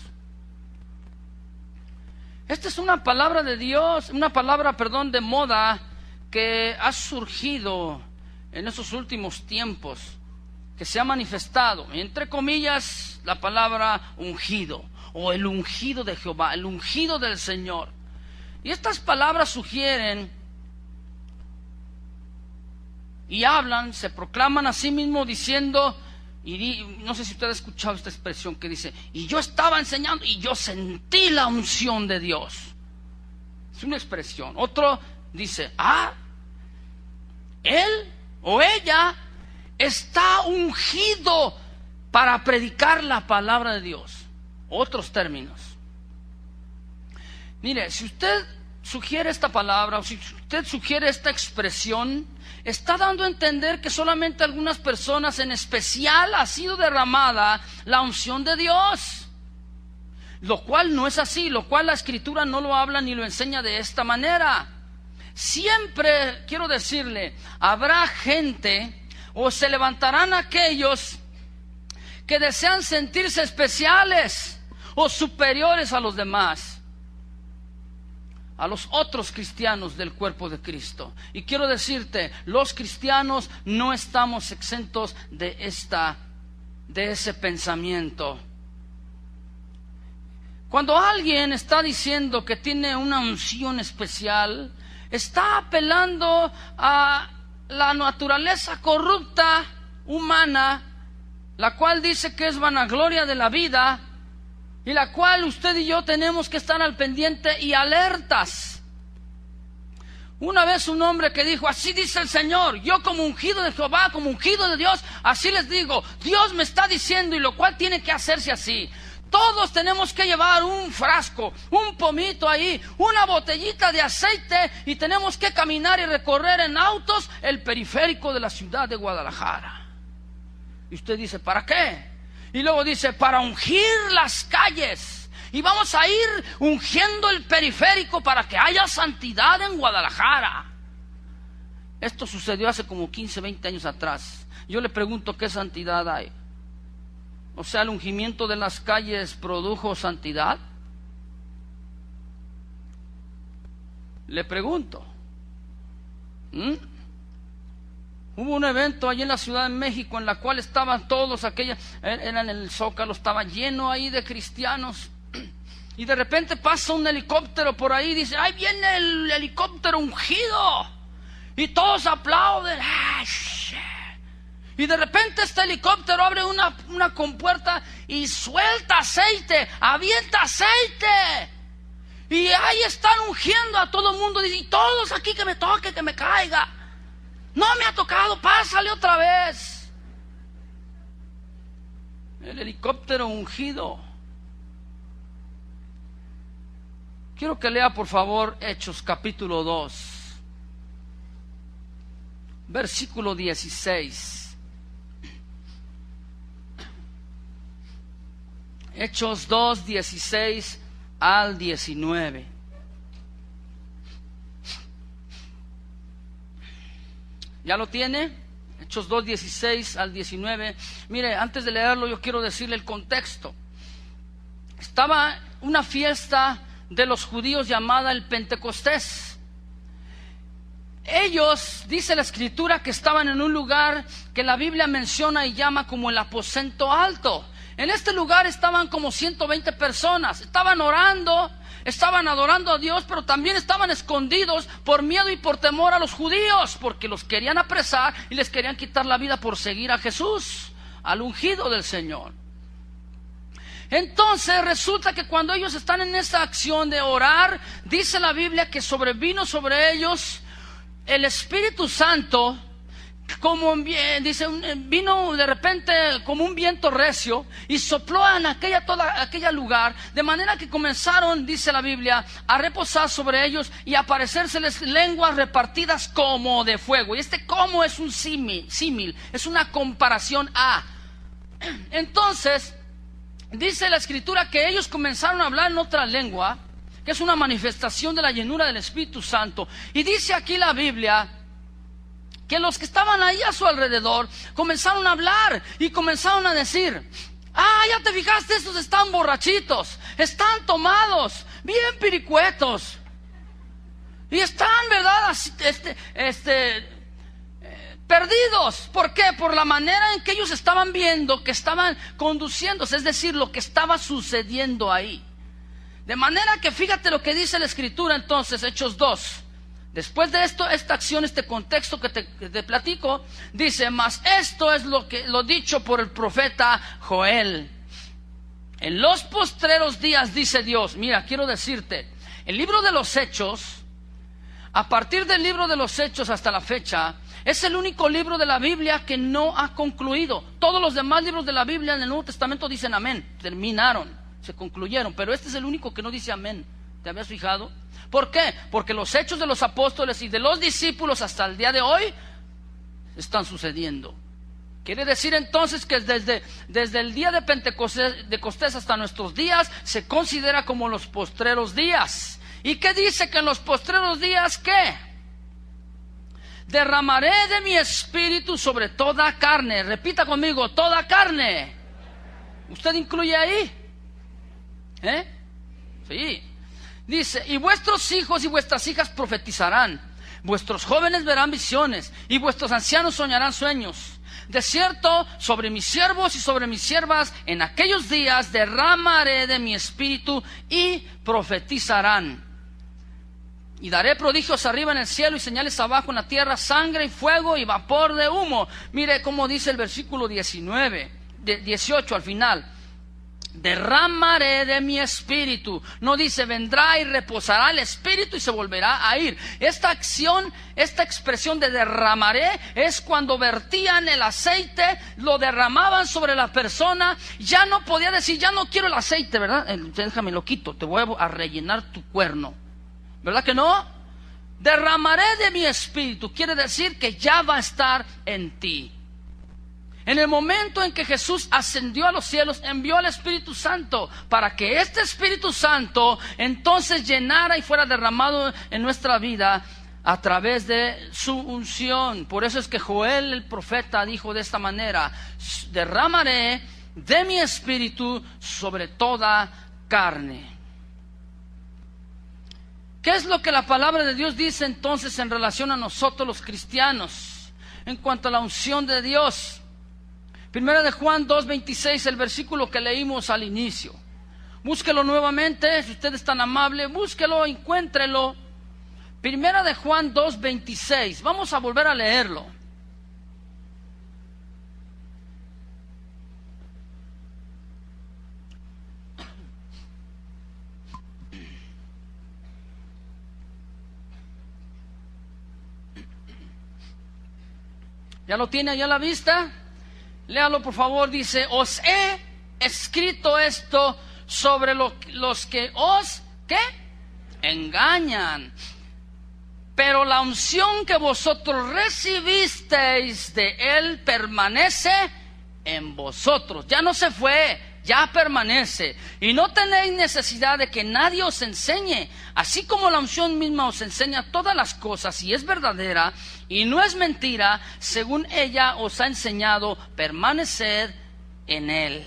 Esta es una palabra de Dios, de moda que ha surgido en esos últimos tiempos, que se ha manifestado, entre comillas, la palabra ungido, o el ungido de Jehová, el ungido del Señor. Y estas palabras sugieren y hablan, se proclaman a sí mismos diciendo, y no sé si usted ha escuchado esta expresión que dice: y yo estaba enseñando y yo sentí la unción de Dios. Es una expresión. Otro dice: él o ella está ungido para predicar la palabra de Dios. Otros términos. Mire, si usted sugiere esta palabra, o si usted sugiere esta expresión, está dando a entender que solamente algunas personas en especial ha sido derramada la unción de Dios, lo cual no es así, lo cual la Escritura no lo habla ni lo enseña de esta manera. Siempre, quiero decirle, habrá gente, o se levantarán aquellos que desean sentirse especiales o superiores a los demás, a los otros cristianos del cuerpo de Cristo. Y quiero decirte, los cristianos no estamos exentos de ese pensamiento. Cuando alguien está diciendo que tiene una unción especial, está apelando a la naturaleza corrupta humana, la cual dice que es vanagloria de la vida, y la cual usted y yo tenemos que estar al pendiente y alertas. Una vez un hombre que dijo: así dice el Señor, yo como ungido de Jehová, como ungido de Dios, así les digo, Dios me está diciendo, y lo cual tiene que hacerse así. Todos tenemos que llevar un frasco, un pomito ahí, una botellita de aceite, y tenemos que caminar y recorrer en autos el periférico de la ciudad de Guadalajara. Y usted dice: ¿para qué? Y luego dice: para ungir las calles. Y vamos a ir ungiendo el periférico para que haya santidad en Guadalajara. Esto sucedió hace como 15, 20 años atrás. Yo le pregunto: ¿qué santidad hay? O sea, ¿el ungimiento de las calles produjo santidad? Le pregunto. Hubo un evento allí en la Ciudad de México en la cual estaban todos aquellos, eran en el Zócalo, estaba lleno ahí de cristianos, y de repente pasa un helicóptero por ahí y dice: ¡ahí viene el helicóptero ungido! Y todos aplauden. Y de repente este helicóptero abre una compuerta y suelta aceite, avienta aceite. Y ahí están ungiendo a todo el mundo, y todos aquí, que me toque, que me caiga. No me ha tocado, pásale otra vez. El helicóptero ungido. Quiero que lea por favor Hechos capítulo 2, versículo 16. Hechos 2, 16 al 19. ¿Ya lo tiene? Hechos 2, 16 al 19. Mire, antes de leerlo yo quiero decirle el contexto. Estaba una fiesta de los judíos llamada el Pentecostés. Ellos, dice la Escritura, que estaban en un lugar que la Biblia menciona y llama como el aposento alto. En este lugar estaban como 120 personas, estaban orando, estaban adorando a Dios, pero también estaban escondidos por miedo y por temor a los judíos, porque los querían apresar y les querían quitar la vida por seguir a Jesús, al ungido del Señor. Entonces resulta que cuando ellos están en esa acción de orar, dice la Biblia que sobrevino sobre ellos el Espíritu Santo, como dice, vino de repente como un viento recio y sopló en toda aquella lugar, de manera que comenzaron, dice la Biblia, a reposar sobre ellos y a aparecérseles lenguas repartidas como de fuego. Y como es un símil, es una comparación a. Entonces dice la Escritura que ellos comenzaron a hablar en otra lengua, que es una manifestación de la llenura del Espíritu Santo. Y dice aquí la Biblia que los que estaban ahí a su alrededor comenzaron a hablar y comenzaron a decir: ya te fijaste, estos están borrachitos, están tomados, bien piricuetos, y están, ¿verdad?, perdidos. ¿Por qué? Por la manera en que ellos estaban viendo que estaban conduciéndose, es decir, lo que estaba sucediendo ahí. De manera que fíjate lo que dice la Escritura entonces, Hechos 2. Después de esto, esta acción, este contexto que te platico, dice: mas esto es lo dicho por el profeta Joel. En los postreros días, dice Dios. Mira, quiero decirte, el libro de los Hechos, a partir del libro de los Hechos hasta la fecha, es el único libro de la Biblia que no ha concluido. Todos los demás libros de la Biblia en el Nuevo Testamento dicen amén, terminaron, se concluyeron, pero este es el único que no dice amén. ¿Te habías fijado? ¿Por qué? Porque los hechos de los apóstoles y de los discípulos hasta el día de hoy están sucediendo. Quiere decir entonces que desde el día de Pentecostés hasta nuestros días se considera como los postreros días. ¿Y qué dice? Que en los postreros días, ¿qué? Derramaré de mi espíritu sobre toda carne. Repita conmigo: toda carne. ¿Usted incluye ahí? Sí. Dice: y vuestros hijos y vuestras hijas profetizarán, vuestros jóvenes verán visiones, y vuestros ancianos soñarán sueños. De cierto, sobre mis siervos y sobre mis siervas en aquellos días derramaré de mi espíritu y profetizarán. Y daré prodigios arriba en el cielo y señales abajo en la tierra, sangre y fuego y vapor de humo. Mire cómo dice el versículo 18 al final: derramaré de mi espíritu. No dice vendrá y reposará el espíritu y se volverá a ir. Esta acción, esta expresión de derramaré, es cuando vertían el aceite, lo derramaban sobre la persona. Ya no podía decir: ya no quiero el aceite, ¿verdad? Déjame lo quito, te voy a rellenar tu cuerno, ¿verdad que no? Derramaré de mi espíritu quiere decir que ya va a estar en ti. En el momento en que Jesús ascendió a los cielos, envió al Espíritu Santo para que este Espíritu Santo entonces llenara y fuera derramado en nuestra vida a través de su unción. Por eso es que Joel el profeta dijo de esta manera: derramaré de mi espíritu sobre toda carne. ¿Qué es lo que la palabra de Dios dice entonces en relación a nosotros los cristianos en cuanto a la unción de Dios? Primera de Juan 2:26, el versículo que leímos al inicio. Búsquelo nuevamente, si usted es tan amable, búsquelo, encuéntrelo. Primera de Juan 2:26, vamos a volver a leerlo. ¿Ya lo tiene allá a la vista? Léalo por favor. Dice: os he escrito esto sobre los que os, ¿qué? Engañan. Pero la unción que vosotros recibisteis de Él permanece en vosotros. Ya no se fue, ya permanece. Y no tenéis necesidad de que nadie os enseñe. Así como la unción misma os enseña todas las cosas y es verdadera y no es mentira, según ella os ha enseñado, permaneced en Él.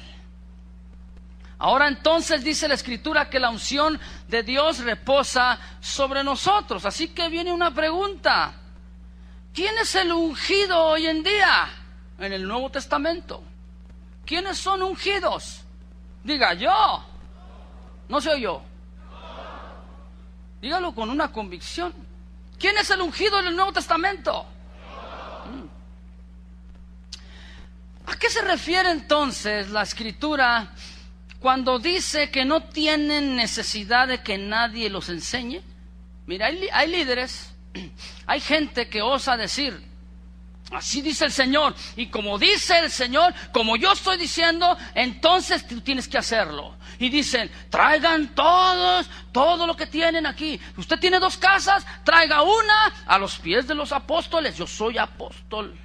Ahora entonces dice la Escritura que la unción de Dios reposa sobre nosotros. Así que viene una pregunta. ¿Quién es el ungido hoy en día en el Nuevo Testamento? ¿Quiénes son ungidos? Diga, yo. No soy yo. Dígalo con una convicción. ¿Quién es el ungido en el Nuevo Testamento? ¿A qué se refiere entonces la Escritura cuando dice que no tienen necesidad de que nadie los enseñe? Mira, hay líderes, hay gente que osa decir, así dice el Señor, y como dice el Señor, como yo estoy diciendo, entonces tú tienes que hacerlo. Y dicen, traigan todo lo que tienen aquí. Usted tiene 2 casas, traiga una a los pies de los apóstoles. Yo soy apóstol.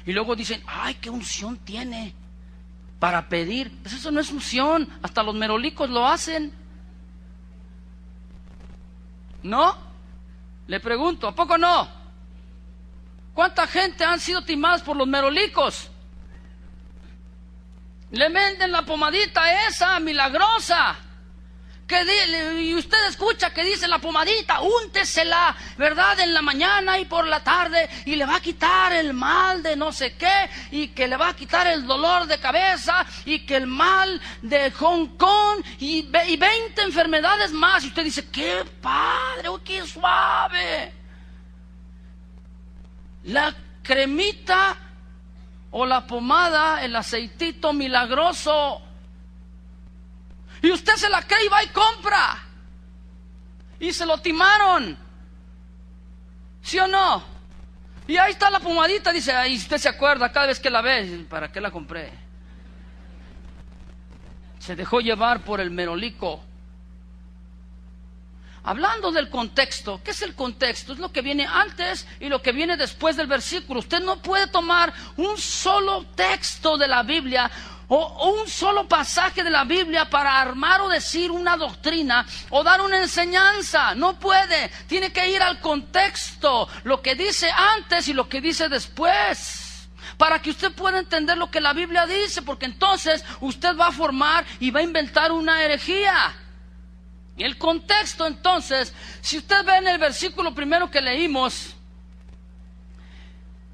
Y luego dicen, ay, qué unción tiene para pedir. Pues eso no es unción, hasta los merolicos lo hacen. ¿No? Le pregunto, ¿a poco no? ¿Cuánta gente han sido timadas por los merolicos? Le venden la pomadita esa milagrosa, y usted escucha que dice la pomadita, úntesela, ¿verdad? En la mañana y por la tarde, y le va a quitar el mal de no sé qué, y que le va a quitar el dolor de cabeza, y que el mal de Hong Kong, y 20 enfermedades más. Y usted dice, ¡qué padre! ¡Oh, qué suave! La cremita o la pomada, el aceitito milagroso, y usted se la cree y va y compra, y se lo timaron, ¿sí o no? Y ahí está la pomadita, dice, ahí usted se acuerda cada vez que la ve, ¿para qué la compré? Se dejó llevar por el merolico. Hablando del contexto, ¿qué es el contexto? Es lo que viene antes y lo que viene después del versículo. Usted no puede tomar un solo texto de la Biblia o un solo pasaje de la Biblia para armar o decir una doctrina o dar una enseñanza. No puede. Tiene que ir al contexto, lo que dice antes y lo que dice después, para que usted pueda entender lo que la Biblia dice, porque entonces usted va a formar y va a inventar una herejía. Y el contexto, entonces, si usted ve en el versículo primero que leímos,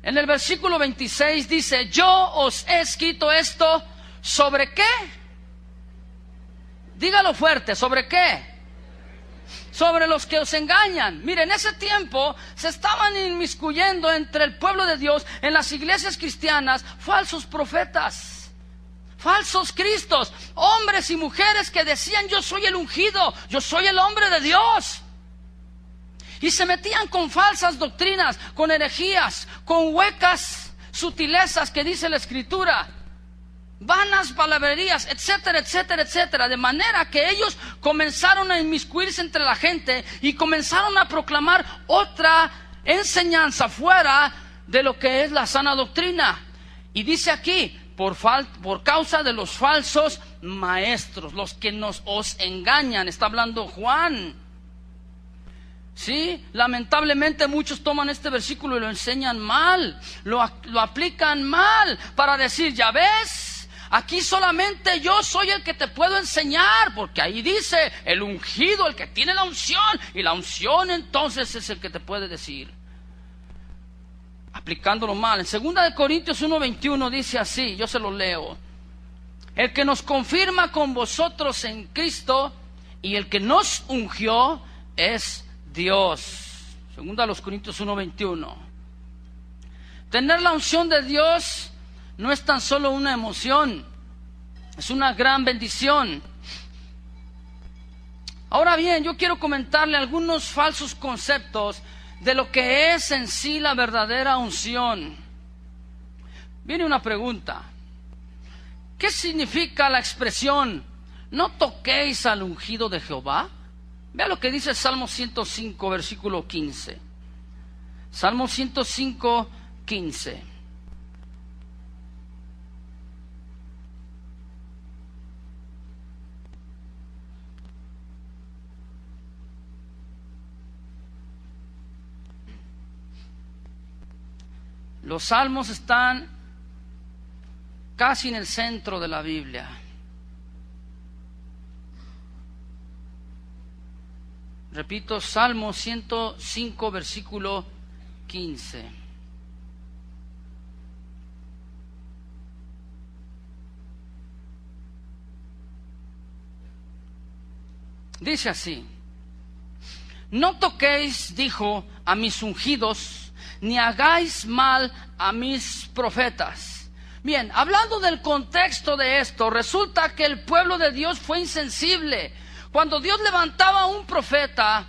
en el versículo 26 dice, yo os he escrito esto, ¿sobre qué? Dígalo fuerte, ¿sobre qué? Sobre los que os engañan. Mire, en ese tiempo se estaban inmiscuyendo entre el pueblo de Dios, en las iglesias cristianas, falsos profetas, falsos cristos, hombres y mujeres que decían, yo soy el ungido, yo soy el hombre de Dios. Y se metían con falsas doctrinas, con herejías, con huecas sutilezas que dice la Escritura, vanas palabrerías, etcétera, etcétera, etcétera. De manera que ellos comenzaron a inmiscuirse entre la gente y comenzaron a proclamar otra enseñanza fuera de lo que es la sana doctrina. Y dice aquí, por causa de los falsos maestros, los que os engañan. Está hablando Juan. Sí, lamentablemente muchos toman este versículo y lo enseñan mal, lo aplican mal, para decir, ya ves, aquí solamente yo soy el que te puedo enseñar, porque ahí dice el ungido, el que tiene la unción, y la unción entonces es el que te puede decir. Aplicándolo mal. En 2 Corintios 1:21 dice así, yo se lo leo: el que nos confirma con vosotros en Cristo y el que nos ungió es Dios. 2 Corintios 1:21. Tener la unción de Dios no es tan solo una emoción, es una gran bendición. Ahora bien, yo quiero comentarle algunos falsos conceptos de lo que es en sí la verdadera unción. Viene una pregunta: ¿qué significa la expresión no toquéis al ungido de Jehová? Vea lo que dice Salmo 105, versículo 15. Salmo 105, 15. Los salmos están casi en el centro de la Biblia. Repito, Salmo 105, versículo 15. Dice así: no toquéis, dijo, a mis ungidos, ni hagáis mal a mis profetas. Bien, hablando del contexto de esto, resulta que el pueblo de Dios fue insensible. Cuando Dios levantaba a un profeta,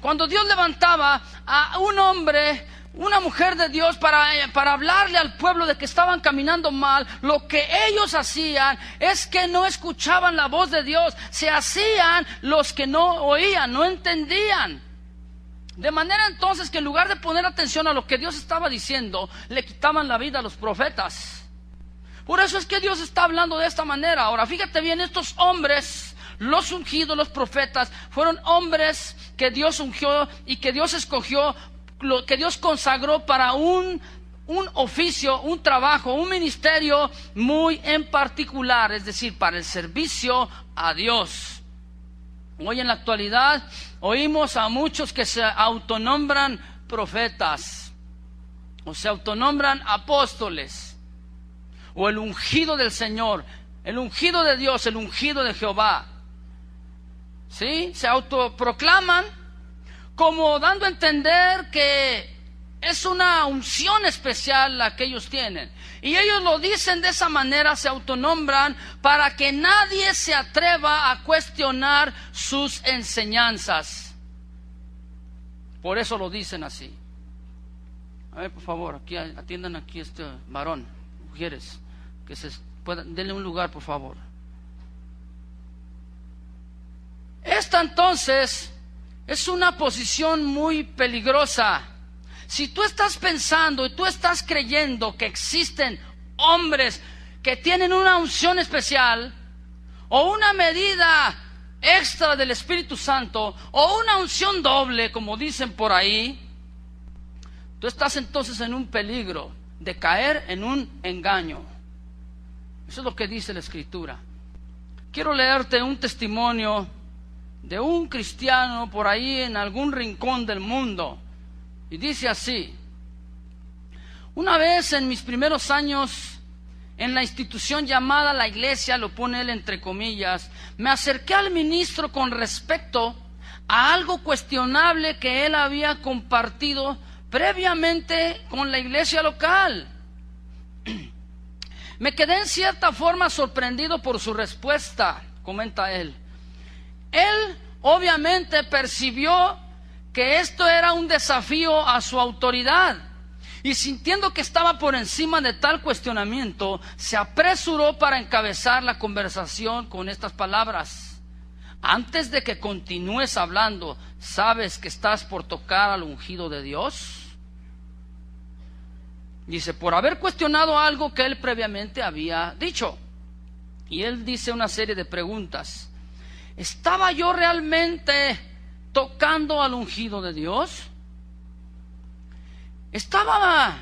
cuando Dios levantaba a un hombre, una mujer de Dios para hablarle al pueblo de que estaban caminando mal, lo que ellos hacían es que no escuchaban la voz de Dios, se hacían los que no oían, no entendían. De manera entonces que en lugar de poner atención a lo que Dios estaba diciendo, le quitaban la vida a los profetas. Por eso es que Dios está hablando de esta manera. Ahora, fíjate bien, estos hombres, los ungidos, los profetas, fueron hombres que Dios ungió y que Dios escogió, que Dios consagró para un oficio, un trabajo, un ministerio muy en particular, es decir, para el servicio a Dios. Hoy en la actualidad oímos a muchos que se autonombran profetas o se autonombran apóstoles o el ungido del Señor, el ungido de Dios, el ungido de Jehová. ¿Sí? Se autoproclaman como dando a entender que es una unción especial la que ellos tienen. Y ellos lo dicen de esa manera, se autonombran para que nadie se atreva a cuestionar sus enseñanzas. Por eso lo dicen así. A ver, por favor, aquí atiendan aquí a este varón, mujeres, que se puedan, denle un lugar, por favor. Esta entonces es una posición muy peligrosa. Si tú estás pensando y tú estás creyendo que existen hombres que tienen una unción especial o una medida extra del Espíritu Santo o una unción doble, como dicen por ahí, tú estás entonces en un peligro de caer en un engaño. Eso es lo que dice la Escritura. Quiero leerte un testimonio de un cristiano por ahí en algún rincón del mundo. Y dice así: una vez en mis primeros años en la institución llamada la iglesia, lo pone él entre comillas, me acerqué al ministro con respecto a algo cuestionable que él había compartido previamente con la iglesia local. Me quedé en cierta forma sorprendido por su respuesta, comenta él. Él obviamente percibió que esto era un desafío a su autoridad y sintiendo que estaba por encima de tal cuestionamiento, se apresuró para encabezar la conversación con estas palabras: antes de que continúes hablando, ¿sabes que estás por tocar al ungido de Dios? Dice, por haber cuestionado algo que él previamente había dicho. Y él dice una serie de preguntas. ¿Estaba yo realmente tocando al ungido de Dios? ¿Estaba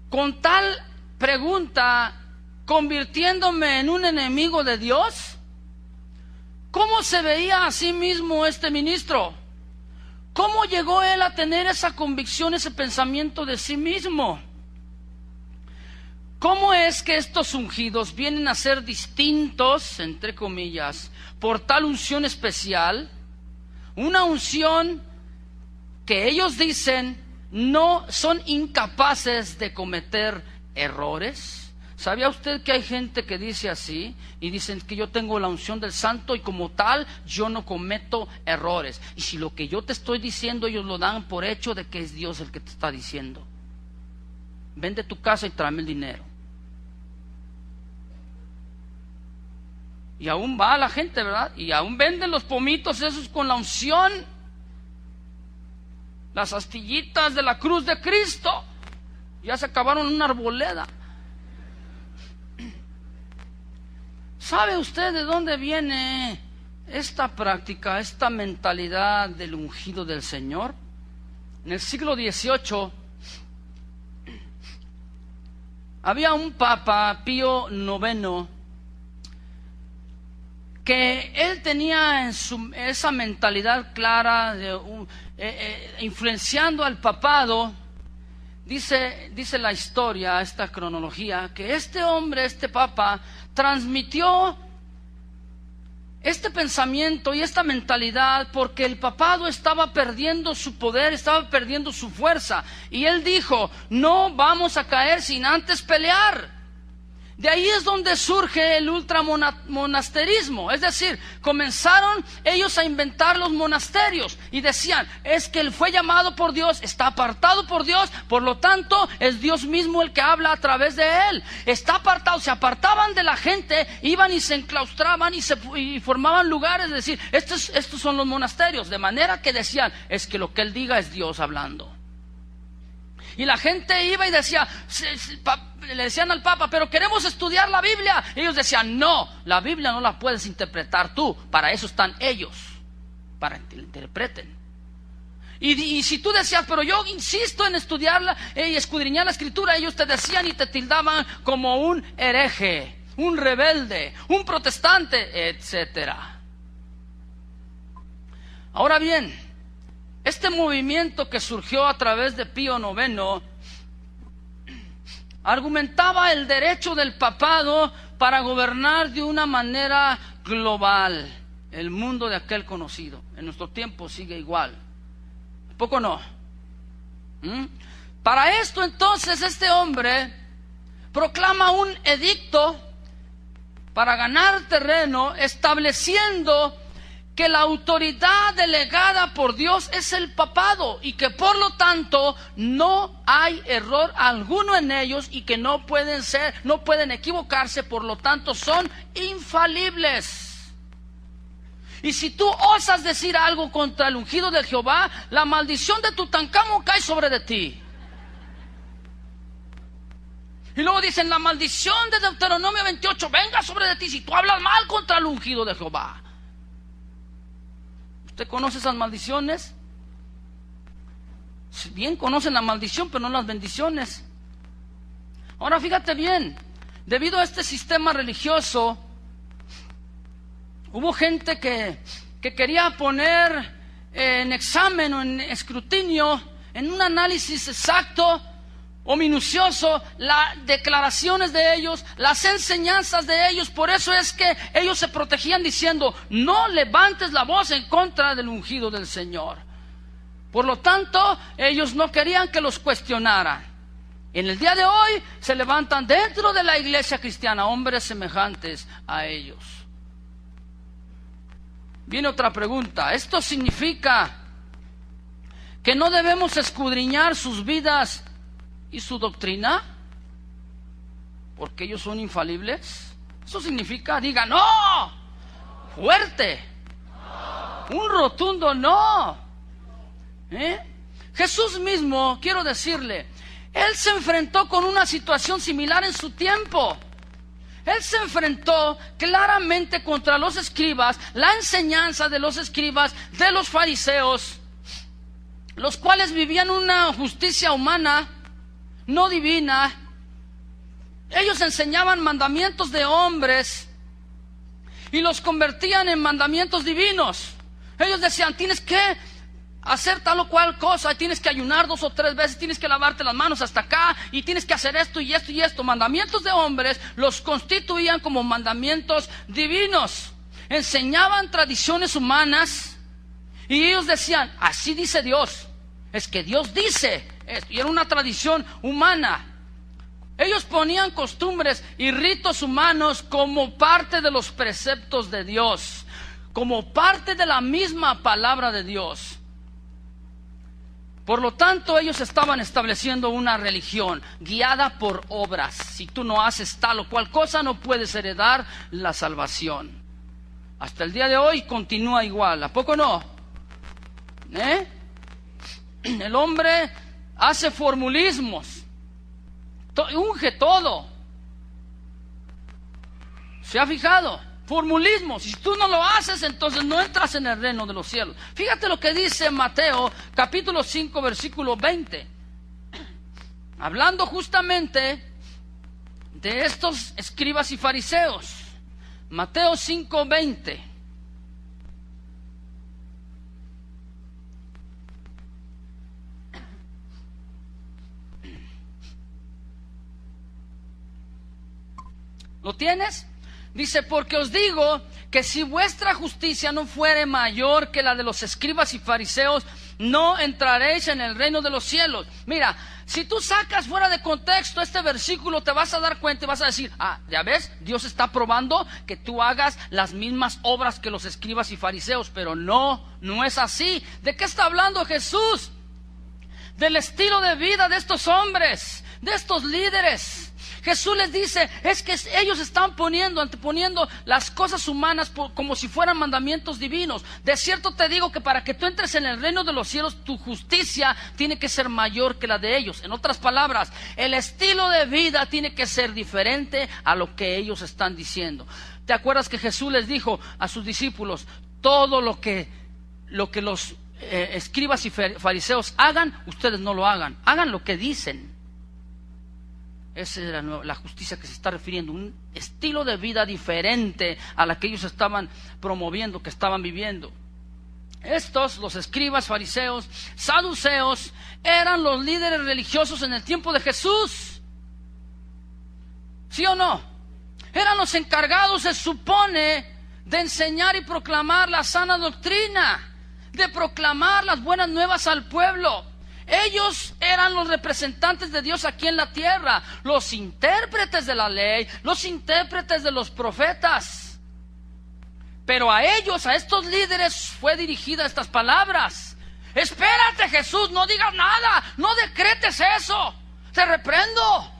con tal pregunta convirtiéndome en un enemigo de Dios? ¿Cómo se veía a sí mismo este ministro? ¿Cómo llegó él a tener esa convicción, ese pensamiento de sí mismo? ¿Cómo es que estos ungidos vienen a ser distintos, entre comillas, por tal unción especial? Una unción que ellos dicen no son incapaces de cometer errores. ¿Sabía usted que hay gente que dice así? Y dicen que yo tengo la unción del santo y como tal yo no cometo errores. Y si lo que yo te estoy diciendo ellos lo dan por hecho de que es Dios el que te está diciendo. Vende tu casa y tráeme el dinero. Y aún va la gente, ¿verdad? Y aún venden los pomitos esos con la unción. Las astillitas de la cruz de Cristo. Ya se acabaron en una arboleda. ¿Sabe usted de dónde viene esta práctica, esta mentalidad del ungido del Señor? En el siglo XVIII, Había un papa, Pío IX, que él tenía esa mentalidad clara, influenciando al papado. Dice la historia, esta cronología, que este hombre, este papa, transmitió este pensamiento y esta mentalidad porque el papado estaba perdiendo su poder, estaba perdiendo su fuerza. Y él dijo: no vamos a caer sin antes pelear. De ahí es donde surge el ultramonasterismo. Es decir, comenzaron ellos a inventar los monasterios y decían: es que él fue llamado por Dios, está apartado por Dios, por lo tanto es Dios mismo el que habla a través de él. Está apartado, se apartaban de la gente, iban y se enclaustraban y formaban lugares. Es decir, estos son los monasterios. De manera que decían: es que lo que él diga es Dios hablando. Y la gente iba y decía, le decían al Papa: pero queremos estudiar la Biblia. Y ellos decían: no, la Biblia no la puedes interpretar tú, para eso están ellos, para que la interpreten. Y si tú decías: pero yo insisto en estudiarla y escudriñar la Escritura, ellos te decían y te tildaban como un hereje, un rebelde, un protestante, etcétera. Ahora bien, este movimiento que surgió a través de Pío IX argumentaba el derecho del papado para gobernar de una manera global el mundo de aquel conocido. En nuestro tiempo sigue igual. ¿A poco no? Para esto entonces este hombre proclama un edicto para ganar terreno, estableciendo que la autoridad delegada por Dios es el papado y que por lo tanto no hay error alguno en ellos y que no pueden equivocarse, por lo tanto son infalibles. Y si tú osas decir algo contra el ungido de Jehová, la maldición de Tutankamón cae sobre de ti. Y luego dicen: la maldición de Deuteronomio 28 venga sobre de ti si tú hablas mal contra el ungido de Jehová. ¿Usted conoce esas maldiciones? Bien conocen la maldición, pero no las bendiciones. Ahora fíjate bien, debido a este sistema religioso, hubo gente que quería poner en examen o en escrutinio, en un análisis exacto o minucioso, las declaraciones de ellos, las enseñanzas de ellos. Por eso es que ellos se protegían diciendo: no levantes la voz en contra del ungido del Señor. Por lo tanto, ellos no querían que los cuestionaran. En el día de hoy se levantan dentro de la iglesia cristiana hombres semejantes a ellos. Viene otra pregunta: ¿esto significa que no debemos escudriñar sus vidas y su doctrina porque ellos son infalibles? Eso significa, diga no, fuerte, un rotundo no. Jesús mismo, quiero decirle, él se enfrentó con una situación similar en su tiempo. Él se enfrentó claramente contra los escribas, la enseñanza de los escribas, de los fariseos, los cuales vivían una justicia humana, no divina. Ellos enseñaban mandamientos de hombres y los convertían en mandamientos divinos. Ellos decían: tienes que hacer tal o cual cosa, tienes que ayunar 2 o 3 veces, tienes que lavarte las manos hasta acá, y tienes que hacer esto y esto y esto. Mandamientos de hombres los constituían como mandamientos divinos. Enseñaban tradiciones humanas y ellos decían: así dice Dios, es que Dios dice esto. Y era una tradición humana. Ellos ponían costumbres y ritos humanos como parte de los preceptos de Dios, como parte de la misma palabra de Dios. Por lo tanto, ellos estaban estableciendo una religión guiada por obras. Si tú no haces tal o cual cosa, no puedes heredar la salvación. Hasta el día de hoy continúa igual, ¿a poco no? El hombre hace formulismos, unge todo. ¿Se ha fijado? Formulismos. Si tú no lo haces, entonces no entras en el reino de los cielos. Fíjate lo que dice Mateo capítulo 5 versículo 20. Hablando justamente de estos escribas y fariseos. Mateo 5:20. ¿Lo tienes? Dice, porque os digo que si vuestra justicia no fuere mayor que la de los escribas y fariseos, no entraréis en el reino de los cielos. Mira, si tú sacas fuera de contexto este versículo, te vas a dar cuenta y vas a decir, ya ves, Dios está probando que tú hagas las mismas obras que los escribas y fariseos, pero no es así. ¿De qué está hablando Jesús? Del estilo de vida de estos hombres, de estos líderes. Jesús les dice, es que ellos están anteponiendo las cosas humanas como si fueran mandamientos divinos. De cierto te digo que para que tú entres en el reino de los cielos, tu justicia tiene que ser mayor que la de ellos. En otras palabras, el estilo de vida tiene que ser diferente a lo que ellos están diciendo. ¿Te acuerdas que Jesús les dijo a sus discípulos, todo lo que los escribas y fariseos hagan, ustedes no lo hagan, hagan lo que dicen? Esa es la justicia que se está refiriendo, un estilo de vida diferente a la que ellos estaban promoviendo, que estaban viviendo. Estos, los escribas, fariseos, saduceos, eran los líderes religiosos en el tiempo de Jesús. ¿Sí o no? Eran los encargados, se supone, de enseñar y proclamar la sana doctrina, de proclamar las buenas nuevas al pueblo. Ellos eran los representantes de Dios aquí en la tierra, los intérpretes de la ley, los intérpretes de los profetas. Pero a ellos, a estos líderes, fue dirigida estas palabras. Espérate, Jesús, no digas nada, no decretes eso, te reprendo.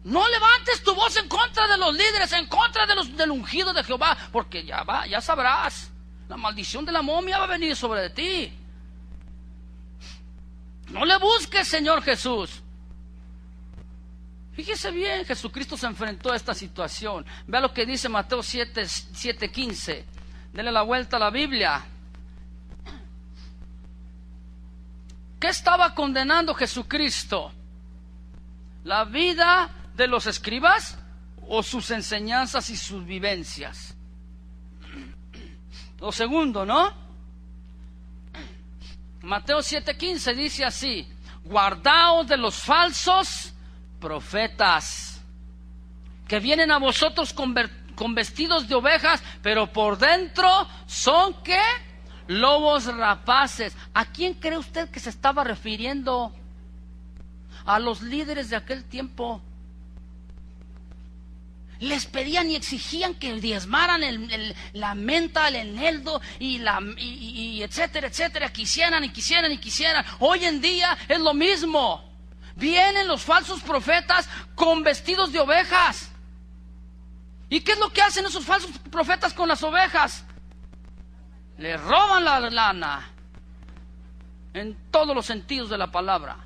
No levantes tu voz en contra de los líderes, en contra del ungido de Jehová, porque ya sabrás, la maldición de la momia va a venir sobre ti. No le busques, Señor Jesús. Fíjese bien, Jesucristo se enfrentó a esta situación. Vea lo que dice Mateo 7:15. Dele la vuelta a la Biblia. ¿Qué estaba condenando Jesucristo? ¿La vida de los escribas o sus enseñanzas y sus vivencias? Lo segundo, ¿no? Mateo 7:15 dice así: guardaos de los falsos profetas, que vienen a vosotros con vestidos de ovejas, pero por dentro son ¿qué? Lobos rapaces. ¿A quién cree usted que se estaba refiriendo? A los líderes de aquel tiempo. Les pedían y exigían que diezmaran la menta, el eneldo y etcétera, etcétera. Quisieran. Hoy en día es lo mismo. Vienen los falsos profetas con vestidos de ovejas. ¿Y qué es lo que hacen esos falsos profetas con las ovejas? Le roban la lana, en todos los sentidos de la palabra.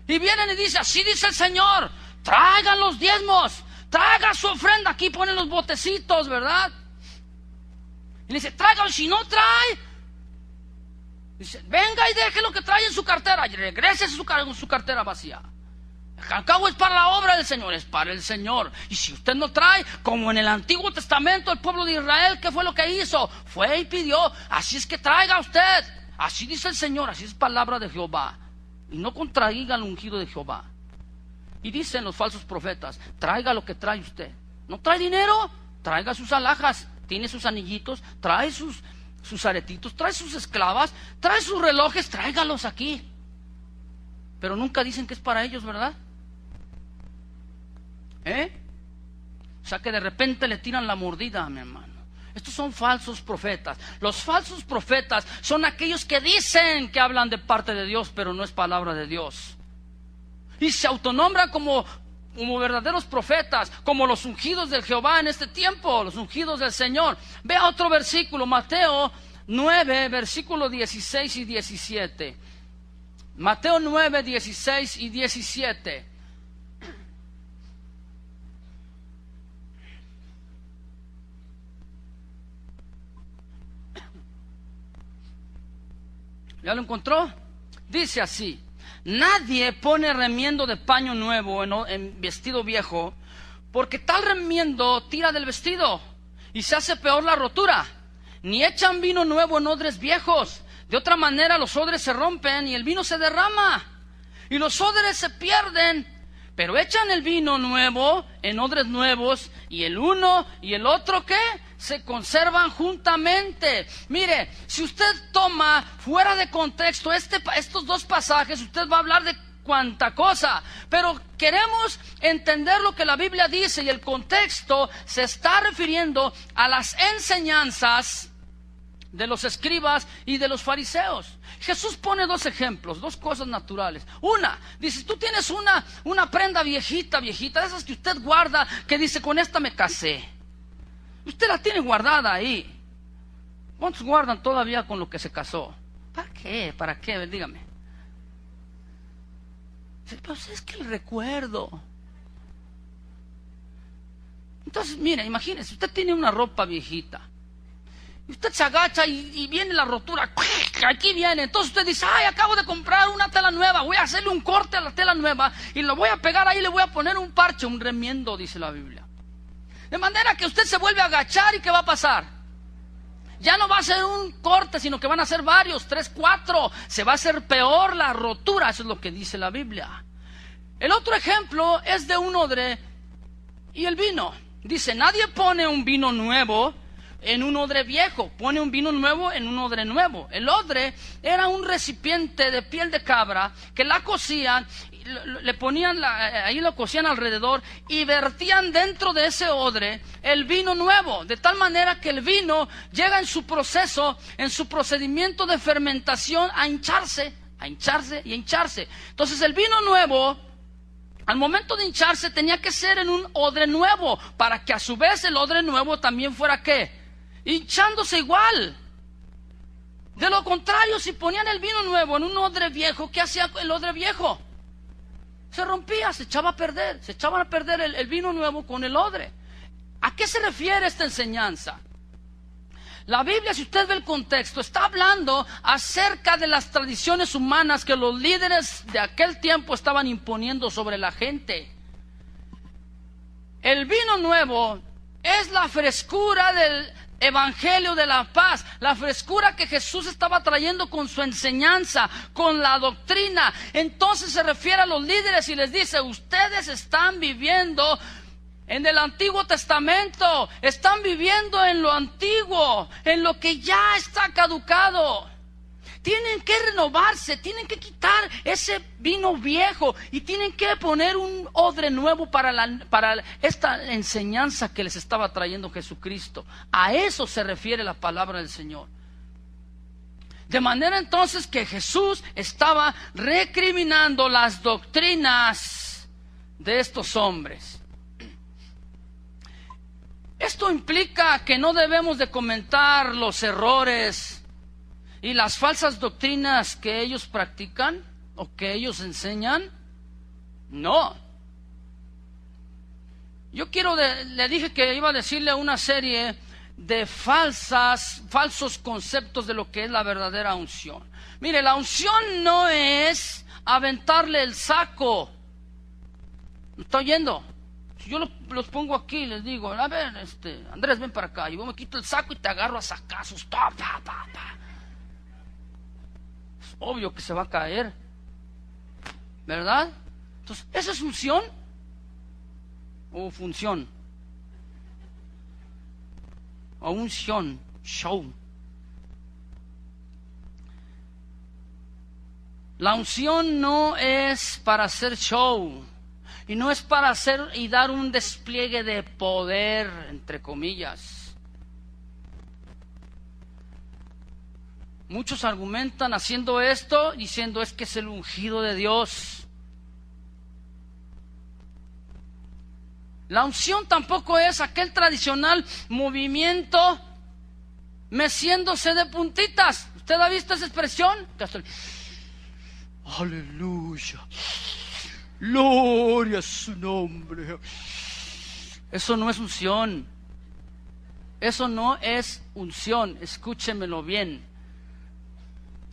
Y vienen y dicen, así dice el Señor, traigan los diezmos, traiga su ofrenda. Aquí ponen los botecitos, ¿verdad? Y le dice, tráigalo. Si no trae, dice, venga y deje lo que trae en su cartera y regrese su cartera vacía. Al cabo es para la obra del Señor, es para el Señor. Y si usted no trae, como en el Antiguo Testamento el pueblo de Israel, ¿qué fue lo que hizo? Fue y pidió, así es que traiga usted. Así dice el Señor, así es palabra de Jehová. Y no contradiga al ungido de Jehová. Y dicen los falsos profetas, traiga lo que trae usted. ¿No trae dinero? Traiga sus alhajas, tiene sus anillitos, trae sus aretitos, trae sus esclavas, trae sus relojes, tráigalos aquí. Pero nunca dicen que es para ellos, ¿verdad? O sea que de repente le tiran la mordida a mi hermano. Estos son falsos profetas. Los falsos profetas son aquellos que dicen que hablan de parte de Dios, pero no es palabra de Dios. Y se autonombran como verdaderos profetas, como los ungidos del Jehová en este tiempo, los ungidos del Señor. Vea otro versículo, Mateo 9, versículos 16 y 17. Mateo 9, 16 y 17. ¿Ya lo encontró? Dice así: Nadie pone remiendo de paño nuevo en vestido viejo, porque tal remiendo tira del vestido y se hace peor la rotura. Ni echan vino nuevo en odres viejos. De otra manera los odres se rompen y el vino se derrama y los odres se pierden. Pero echan el vino nuevo en odres nuevos y el uno y el otro, ¿qué? Se conservan juntamente. Mire, si usted toma fuera de contexto estos dos pasajes, usted va a hablar de cuánta cosa, pero queremos entender lo que la Biblia dice, y el contexto se está refiriendo a las enseñanzas de los escribas y de los fariseos. Jesús pone dos ejemplos, dos cosas naturales. Una, dice, tú tienes una prenda viejita, de esas que usted guarda, que dice, con esta me casé. Usted la tiene guardada ahí. ¿Cuántos guardan todavía con lo que se casó? ¿Para qué? ¿Para qué? Dígame. Pues es que el recuerdo. Entonces, mire, imagínese, usted tiene una ropa viejita. Y usted se agacha y viene la rotura. Aquí viene. Entonces usted dice, ay, acabo de comprar una tela nueva. Voy a hacerle un corte a la tela nueva y lo voy a pegar ahí, le voy a poner un parche, un remiendo, dice la Biblia. De manera que usted se vuelve a agachar y ¿qué va a pasar? Ya no va a ser un corte, sino que van a ser varios, 3, 4. Se va a hacer peor la rotura, eso es lo que dice la Biblia. El otro ejemplo es de un odre y el vino. Dice, nadie pone un vino nuevo en un odre viejo, pone un vino nuevo en un odre nuevo. El odre era un recipiente de piel de cabra que la cocían, le ponían ahí lo cocían alrededor y vertían dentro de ese odre el vino nuevo, de tal manera que el vino llega en su proceso, en su procedimiento de fermentación a hincharse y a hincharse. Entonces el vino nuevo, al momento de hincharse, tenía que ser en un odre nuevo, para que a su vez el odre nuevo también fuera ¿qué? Hinchándose igual. De lo contrario, si ponían el vino nuevo en un odre viejo, ¿qué hacía el odre viejo? Se rompía, se echaba a perder. Se echaban a perder el vino nuevo con el odre. ¿A qué se refiere esta enseñanza? La Biblia, si usted ve el contexto, está hablando acerca de las tradiciones humanas que los líderes de aquel tiempo estaban imponiendo sobre la gente. El vino nuevo es la frescura del Evangelio de la paz, la frescura que Jesús estaba trayendo con su enseñanza, con la doctrina. Entonces se refiere a los líderes y les dice, ustedes están viviendo en el Antiguo Testamento, están viviendo en lo antiguo, en lo que ya está caducado. Tienen que renovarse, tienen que quitar ese vino viejo y tienen que poner un odre nuevo para esta enseñanza que les estaba trayendo Jesucristo. A eso se refiere la palabra del Señor. De manera entonces que Jesús estaba recriminando las doctrinas de estos hombres. Esto implica que no debemos de comentar los errores y las falsas doctrinas que ellos practican o que ellos enseñan. No. Yo le dije que iba a decirle una serie de falsos conceptos de lo que es la verdadera unción. Mire, la unción no es aventarle el saco. ¿Me está oyendo? Si yo los pongo aquí y les digo, a ver, Andrés, ven para acá, y yo me quito el saco y te agarro a sacazos. Pa, pa, pa, pa. Es obvio que se va a caer, ¿verdad? Entonces, ¿esa es unción o función? O unción, show. La unción no es para hacer show. Y no es para hacer y dar un despliegue de poder, entre comillas. Muchos argumentan haciendo esto, diciendo es que es el ungido de Dios. La unción tampoco es aquel tradicional movimiento meciéndose de puntitas. ¿Usted ha visto esa expresión? Aleluya. Gloria a su nombre. Eso no es unción. Eso no es unción. Escúchemelo bien.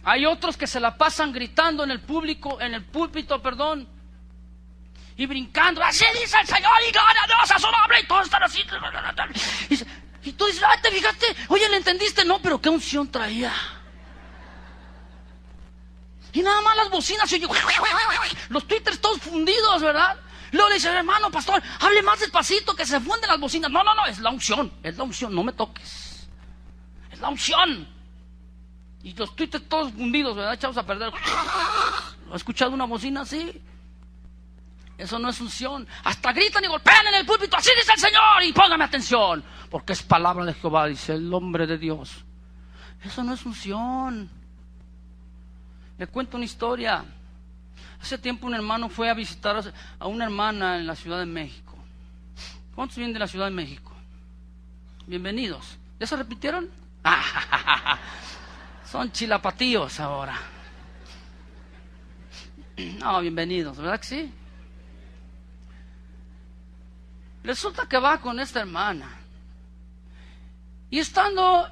Hay otros que se la pasan gritando en el púlpito, y brincando, así dice el Señor, y gloria a Dios a su nombre, y todos están así. Y tú dices, ¿te fijaste? Oye, ¿le entendiste? No, pero qué unción traía. Y nada más las bocinas, oye, los twitters todos fundidos, ¿verdad? Luego le dice, hermano, pastor, hable más despacito, que se funden las bocinas. No, es la unción, no me toques. Es la unción. Y los twitters todos fundidos, ¿verdad? Echados a perder. ¿Has escuchado una bocina así? Eso no es unción. Hasta gritan y golpean en el púlpito, así dice el Señor, y póngame atención, porque es palabra de Jehová, dice el hombre de Dios. Eso no es unción. Le cuento una historia. Hace tiempo un hermano fue a visitar a una hermana en la Ciudad de México. ¿Cuántos vienen de la Ciudad de México? Bienvenidos. ¿Ya se repitieron? Son chilapatíos ahora. No, bienvenidos, ¿verdad que sí? Resulta que va con esta hermana. Y estando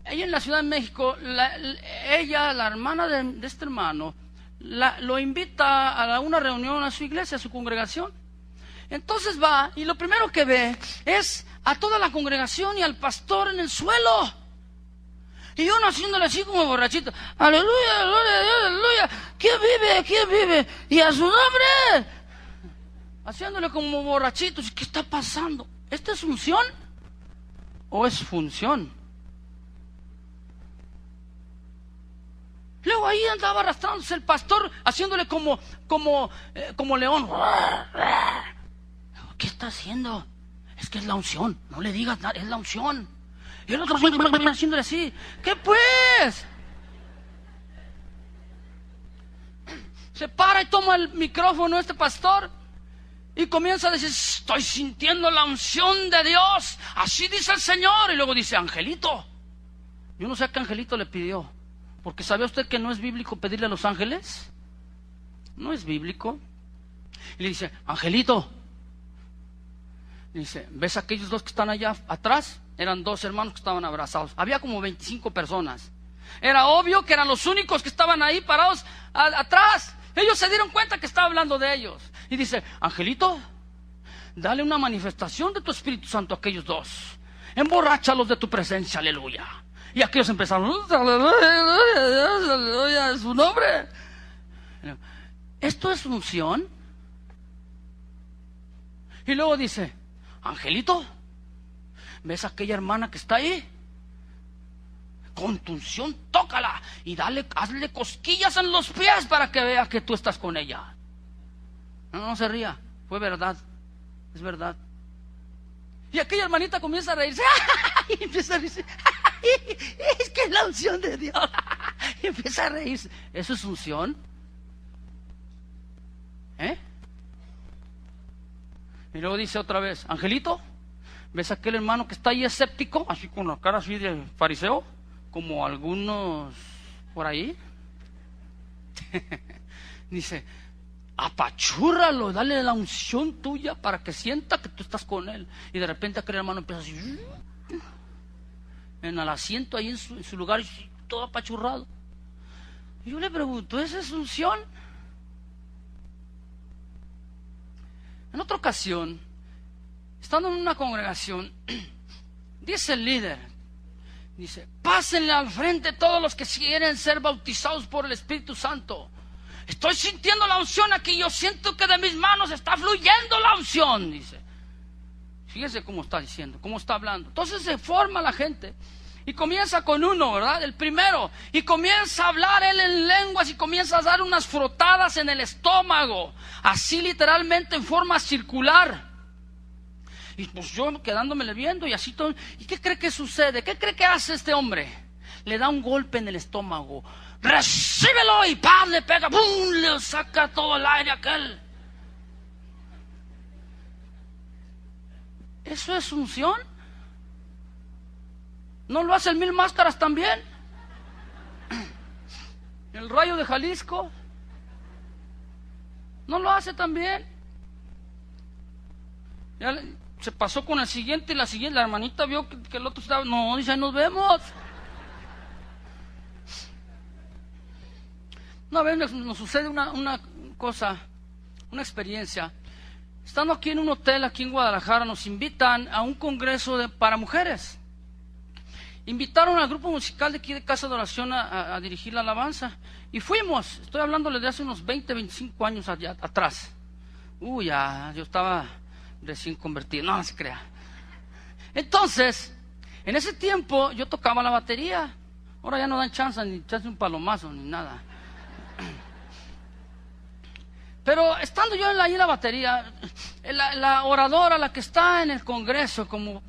ella en la Ciudad de México, la hermana de este hermano, lo invita a una reunión a su iglesia, a su congregación. Entonces va, y lo primero que ve es a toda la congregación y al pastor en el suelo. Y uno haciéndole así como borrachito. Aleluya, gloria a Dios, aleluya. ¿Quién vive? Y a su nombre. Haciéndole como borrachitos. ¿Qué está pasando? ¿Esta es unción o es función? Luego ahí andaba arrastrándose el pastor, haciéndole como león. ¿Qué está haciendo? Es que es la unción. No le digas nada, es la unción. Y el otro haciéndole así. ¿Qué pues? Se para y toma el micrófono este pastor y comienza a decir, estoy sintiendo la unción de Dios, así dice el Señor. Y luego dice, Angelito. Yo no sé a qué angelito le pidió, porque ¿sabía usted que no es bíblico pedirle a los ángeles? No es bíblico. Y le dice, Angelito. Dice, ¿ves aquellos dos que están allá atrás? Eran dos hermanos que estaban abrazados. Había como 25 personas. Era obvio que eran los únicos que estaban ahí parados atrás. Ellos se dieron cuenta que estaba hablando de ellos. Y dice, Angelito, dale una manifestación de tu Espíritu Santo a aquellos dos. Emborráchalos de tu presencia, aleluya. Y aquellos empezaron, aleluya, es su nombre. ¿Esto es unción? Y luego dice, Angelito, ¿ves a aquella hermana que está ahí? Con tu unción, tócala y hazle cosquillas en los pies para que vea que tú estás con ella. No se ría, fue verdad, es verdad. Y aquella hermanita comienza a reírse y empieza a reírse. Es que es la unción de Dios. Y empieza a reírse. ¿Eso es unción? Y luego dice otra vez, Angelito, ¿ves a aquel hermano que está ahí escéptico? Así con la cara así de fariseo, como algunos por ahí. Dice, apachúrralo, dale la unción tuya para que sienta que tú estás con él. Y de repente aquel hermano empieza así, en el asiento ahí en su lugar, todo apachurrado. Y yo le pregunto, ¿esa es unción? En otra ocasión, estando en una congregación, dice el líder, dice, pásenle al frente todos los que quieren ser bautizados por el Espíritu Santo. Estoy sintiendo la unción aquí, yo siento que de mis manos está fluyendo la unción, dice. Fíjese cómo está diciendo, cómo está hablando. Entonces se forma la gente y comienza con uno, ¿verdad? El primero, y comienza a hablar él en lenguas y comienza a dar unas frotadas en el estómago, así literalmente en forma circular. Y pues yo quedándomele viendo y así todo. ¿Y qué cree que sucede? ¿Qué cree que hace este hombre? Le da un golpe en el estómago. ¡Recíbelo! Y ¡pam! Le pega, ¡pum! Le saca todo el aire a aquel. ¿Eso es unción? ¿No lo hace el Mil Máscaras también? ¿El Rayo de Jalisco? ¿No lo hace también? Ya se pasó con el siguiente y la siguiente. La hermanita vio que el otro estaba. No, dice, nos vemos. Una vez nos sucede una cosa, una experiencia. Estando aquí en un hotel, aquí en Guadalajara, nos invitan a un congreso para mujeres. Invitaron al grupo musical de aquí de Casa de Oración a dirigir la alabanza. Y fuimos, estoy hablándole de hace unos 20, 25 años atrás. Ya, yo estaba recién convertido, no se crea. Entonces, en ese tiempo yo tocaba la batería. Ahora ya no dan chance ni echarse un palomazo ni nada. Pero estando yo ahí en la batería, la oradora, la que está en el congreso como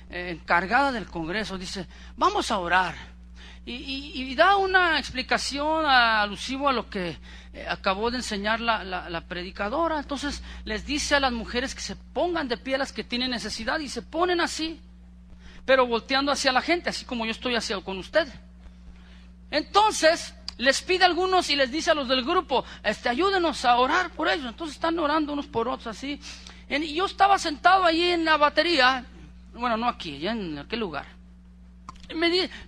encargada del congreso, dice, vamos a orar. Y da una explicación alusivo a lo que acabó de enseñar la predicadora. Entonces les dice a las mujeres que se pongan de pie, las que tienen necesidad, y se ponen así, pero volteando hacia la gente, así como yo estoy hacia con usted. Entonces les pide a algunos y les dice a los del grupo, ayúdenos a orar por ellos. Entonces están orando unos por otros así. Y yo estaba sentado ahí en la batería, bueno, no aquí, ya en aquel lugar.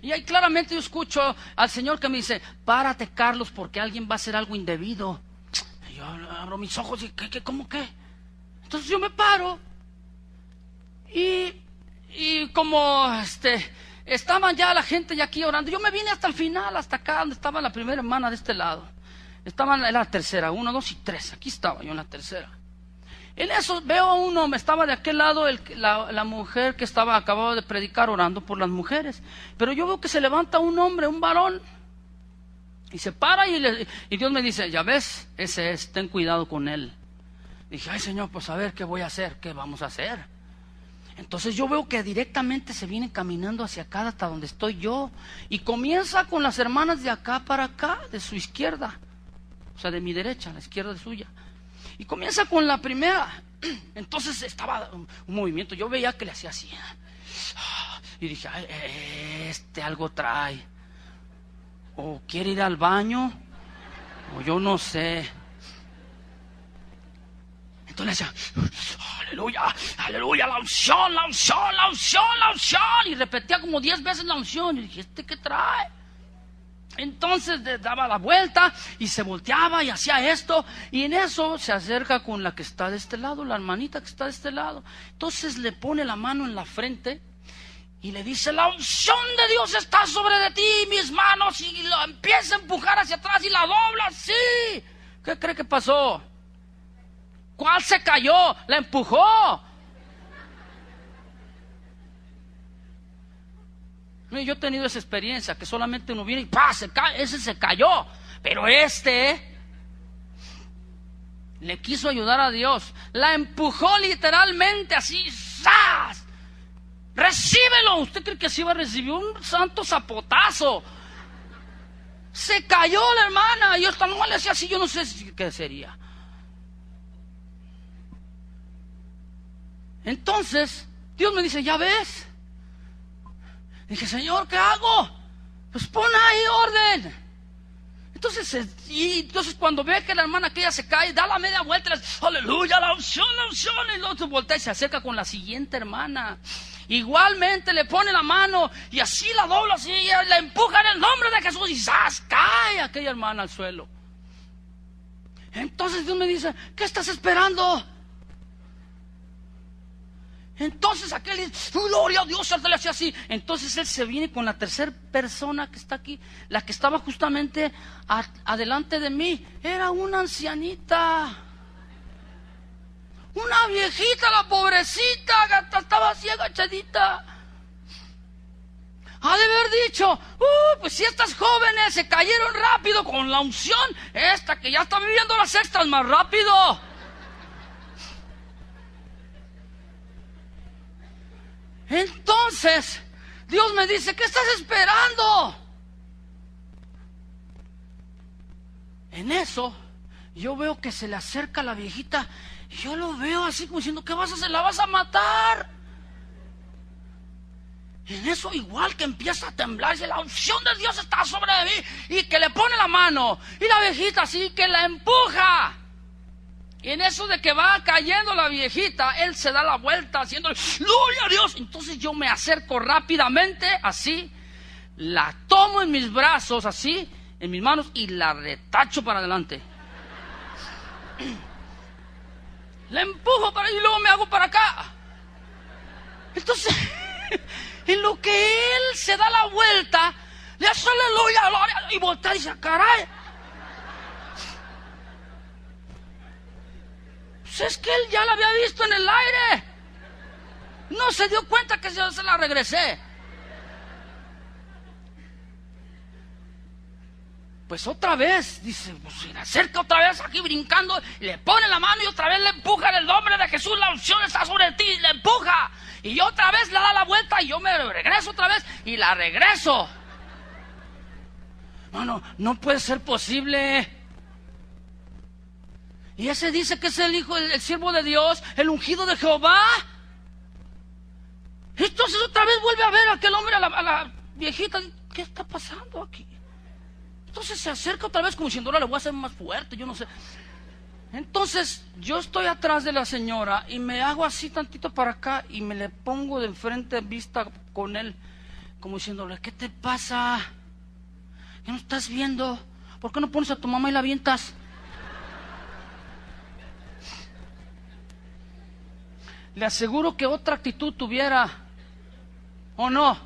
Y ahí claramente yo escucho al Señor que me dice, párate, Carlos, porque alguien va a hacer algo indebido. Y yo abro mis ojos y ¿cómo qué? Entonces yo me paro y como estaban ya la gente ya aquí orando, yo me vine hasta el final, hasta acá donde estaba la primera hermana de este lado. Era la tercera, 1, 2 y 3, aquí estaba yo en la tercera. En eso veo a uno, me estaba de aquel lado la mujer que acababa de predicar orando por las mujeres. Pero yo veo que se levanta un hombre, un varón, y se para y Dios me dice, ya ves, ese es, ten cuidado con él. Dije, ay Señor, pues a ver qué voy a hacer, qué vamos a hacer. Entonces yo veo que directamente se viene caminando hacia acá hasta donde estoy yo, y comienza con las hermanas de acá para acá, de su izquierda, o sea de mi derecha, la izquierda de suya. Y comienza con la primera. Entonces estaba un movimiento. Yo veía que le hacía así. Y dije, ay, algo trae. O quiere ir al baño. O yo no sé. Entonces le decía, aleluya, aleluya, la unción, la unción, la unción, la unción. Y repetía como 10 veces la unción. Y dije, ¿qué trae? Entonces daba la vuelta y se volteaba y hacía esto, y en eso se acerca con la que está de este lado, la hermanita que está de este lado. Entonces le pone la mano en la frente y le dice, la unción de Dios está sobre de ti, mis manos, y lo empieza a empujar hacia atrás y la dobla así. ¿Qué cree que pasó? ¿Cuál se cayó? La empujó. Yo he tenido esa experiencia, que solamente uno viene y ¡pah! Ese se cayó. Pero le quiso ayudar a Dios. La empujó literalmente así. ¡Zas! ¡Recíbelo! ¿Usted cree que así va a recibir un santo zapotazo? Se cayó la hermana. Y yo hasta no le hacía así, yo no sé qué sería. Entonces, Dios me dice, ¿ya ves? Dije, Señor, ¿qué hago? Pues pon ahí orden. Entonces cuando ve que la hermana aquella se cae, da la media vuelta, aleluya, la unción, y luego se voltea y se acerca con la siguiente hermana. Igualmente le pone la mano y así la dobla, así, y la empuja en el nombre de Jesús y ¡zas! Cae aquella hermana al suelo. Entonces Dios me dice, ¿qué estás esperando? Entonces aquel dice, gloria a Dios, él le hacía así. Entonces él se viene con la tercera persona que está aquí, la que estaba justamente adelante de mí. Era una ancianita, una viejita, la pobrecita, estaba así agachadita. Ha de haber dicho, pues si estas jóvenes se cayeron rápido con la unción, esta que ya está viviendo las extras más rápido. Entonces, Dios me dice, ¿qué estás esperando? En eso, yo veo que se le acerca la viejita, y yo lo veo así como diciendo, ¿qué vas a hacer? ¿La vas a matar? Y en eso, igual que empieza a temblar, y la unción de Dios está sobre mí, y que le pone la mano, y la viejita así que la empuja. Y en eso de que va cayendo la viejita, él se da la vuelta haciendo ¡gloria a Dios! Entonces yo me acerco rápidamente, así, la tomo en mis brazos, así, en mis manos y la retacho para adelante. La empujo para y luego me hago para acá. Entonces, en lo que él se da la vuelta, le hace aleluya, gloria, y voltea y dice, caray. Pues es que él ya la había visto en el aire. No se dio cuenta que yo se la regresé. Pues otra vez, dice, pues se le acerca otra vez aquí brincando, y le pone la mano y otra vez le empuja en el nombre de Jesús, la unción está sobre ti, y le empuja. Y otra vez le da la vuelta y yo me regreso otra vez y la regreso. No puede ser posible. Y ese dice que es el hijo, el siervo de Dios, el ungido de Jehová. Entonces otra vez vuelve a ver a aquel hombre, a la viejita. ¿Qué está pasando aquí? Entonces se acerca otra vez como diciendo, ahora le voy a hacer más fuerte, yo no sé. Entonces yo estoy atrás de la señora y me hago así tantito para acá y me le pongo de enfrente en vista con él, como diciéndole, ¿qué te pasa? ¿Qué no estás viendo? ¿Por qué no pones a tu mamá y la avientas? Le aseguro que otra actitud tuviera, ¿o no?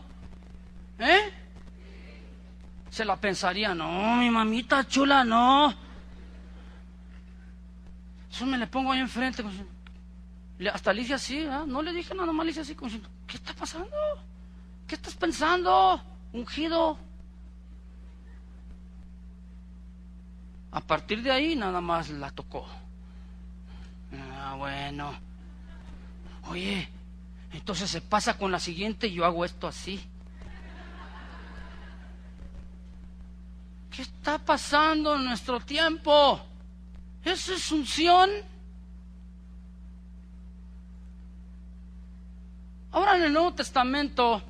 Se la pensaría, no, mi mamita chula, no. Eso me le pongo ahí enfrente, hasta le hice así, ¿eh? No le dije nada más, le hice así, como diciendo, ¿qué está pasando? ¿Qué estás pensando, ungido? A partir de ahí nada más la tocó. Bueno. Oye, entonces se pasa con la siguiente y yo hago esto así. ¿Qué está pasando en nuestro tiempo? ¿Eso es unción? Ahora en el Nuevo Testamento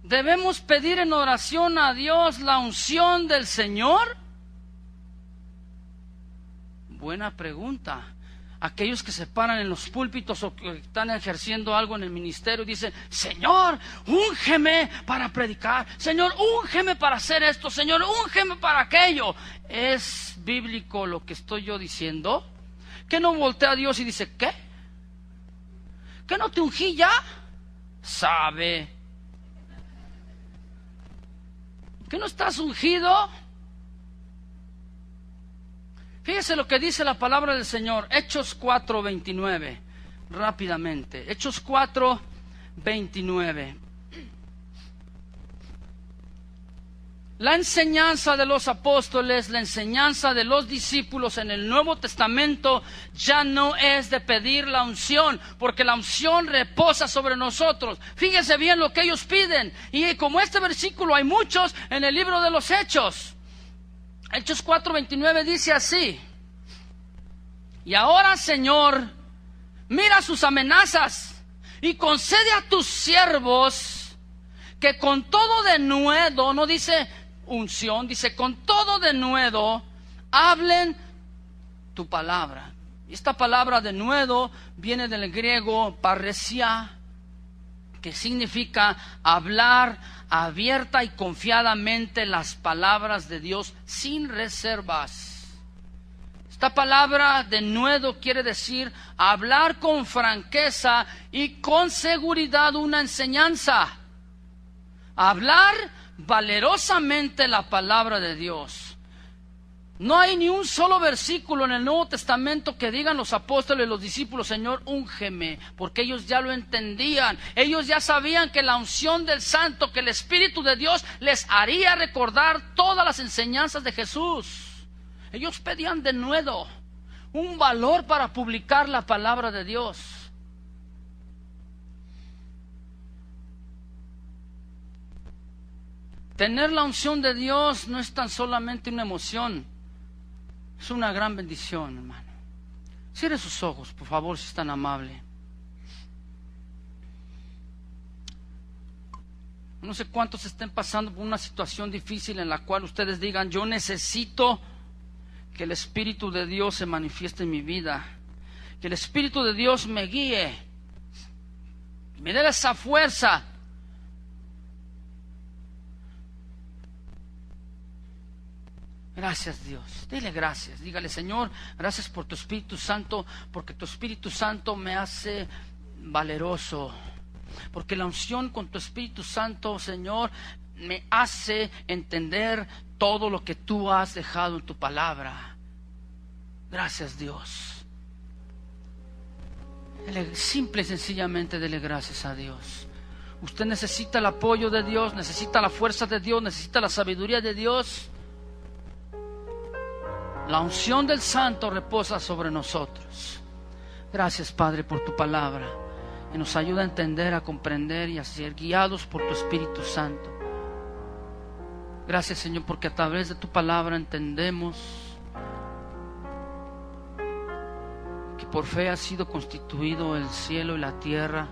debemos pedir en oración a Dios la unción del Señor. Buena pregunta. Aquellos que se paran en los púlpitos o que están ejerciendo algo en el ministerio dicen, Señor, úngeme para predicar, Señor, úngeme para hacer esto, Señor, úngeme para aquello. ¿Es bíblico lo que estoy yo diciendo? ¿Que no voltea a Dios y dice, qué? ¿Que no te ungí ya? ¿Sabe? ¿Que no estás ungido? Fíjese lo que dice la palabra del Señor, Hechos 4:29, rápidamente, Hechos 4:29. La enseñanza de los apóstoles, la enseñanza de los discípulos en el Nuevo Testamento ya no es de pedir la unción, porque la unción reposa sobre nosotros. Fíjese bien lo que ellos piden, y como este versículo hay muchos en el libro de los Hechos. Hechos 4:29 dice así, y ahora, Señor, mira sus amenazas y concede a tus siervos que con todo denuedo, no dice unción, dice con todo denuedo, hablen tu palabra. Esta palabra denuedo viene del griego parresia, que significa hablar abierta y confiadamente las palabras de Dios sin reservas. Esta palabra denuedo quiere decir hablar con franqueza y con seguridad una enseñanza. Hablar valerosamente la palabra de Dios. No hay ni un solo versículo en el Nuevo Testamento que digan los apóstoles y los discípulos, Señor, úngeme, porque ellos ya lo entendían. Ellos ya sabían que la unción del Santo, que el Espíritu de Dios les haría recordar todas las enseñanzas de Jesús. Ellos pedían denuedo, un valor para publicar la palabra de Dios. Tener la unción de Dios no es tan solamente una emoción, es una gran bendición, hermano. Cierre sus ojos, por favor, si es tan amable. No sé cuántos estén pasando por una situación difícil en la cual ustedes digan, yo necesito que el Espíritu de Dios se manifieste en mi vida, que el Espíritu de Dios me guíe, me dé esa fuerza. Gracias, Dios. Dile gracias. Dígale: Señor, gracias por tu Espíritu Santo, porque tu Espíritu Santo me hace valeroso. Porque la unción con tu Espíritu Santo, Señor, me hace entender todo lo que tú has dejado en tu palabra. Gracias, Dios. Simple y sencillamente dele gracias a Dios. Usted necesita el apoyo de Dios, necesita la fuerza de Dios, necesita la sabiduría de Dios. La unción del Santo reposa sobre nosotros. Gracias, Padre, por tu palabra, y nos ayuda a entender, a comprender y a ser guiados por tu Espíritu Santo. Gracias, Señor, porque a través de tu palabra entendemos que por fe ha sido constituido el cielo y la tierra,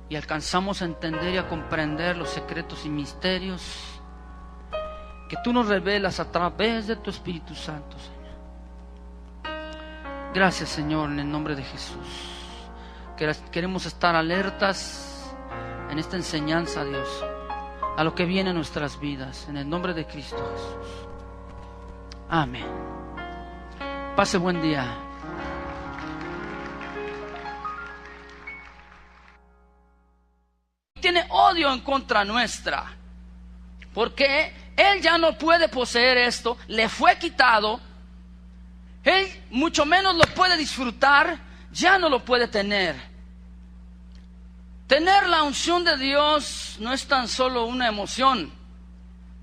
y alcanzamos a entender y a comprender los secretos y misterios que tú nos revelas a través de tu Espíritu Santo, Señor. Gracias, Señor, en el nombre de Jesús. Queremos estar alertas en esta enseñanza, Dios, a lo que viene en nuestras vidas, en el nombre de Cristo Jesús. Amén. Pase buen día. Tiene odio en contra nuestra, porque él ya no puede poseer esto, le fue quitado. Él mucho menos lo puede disfrutar, ya no lo puede tener. Tener la unción de Dios no es tan solo una emoción,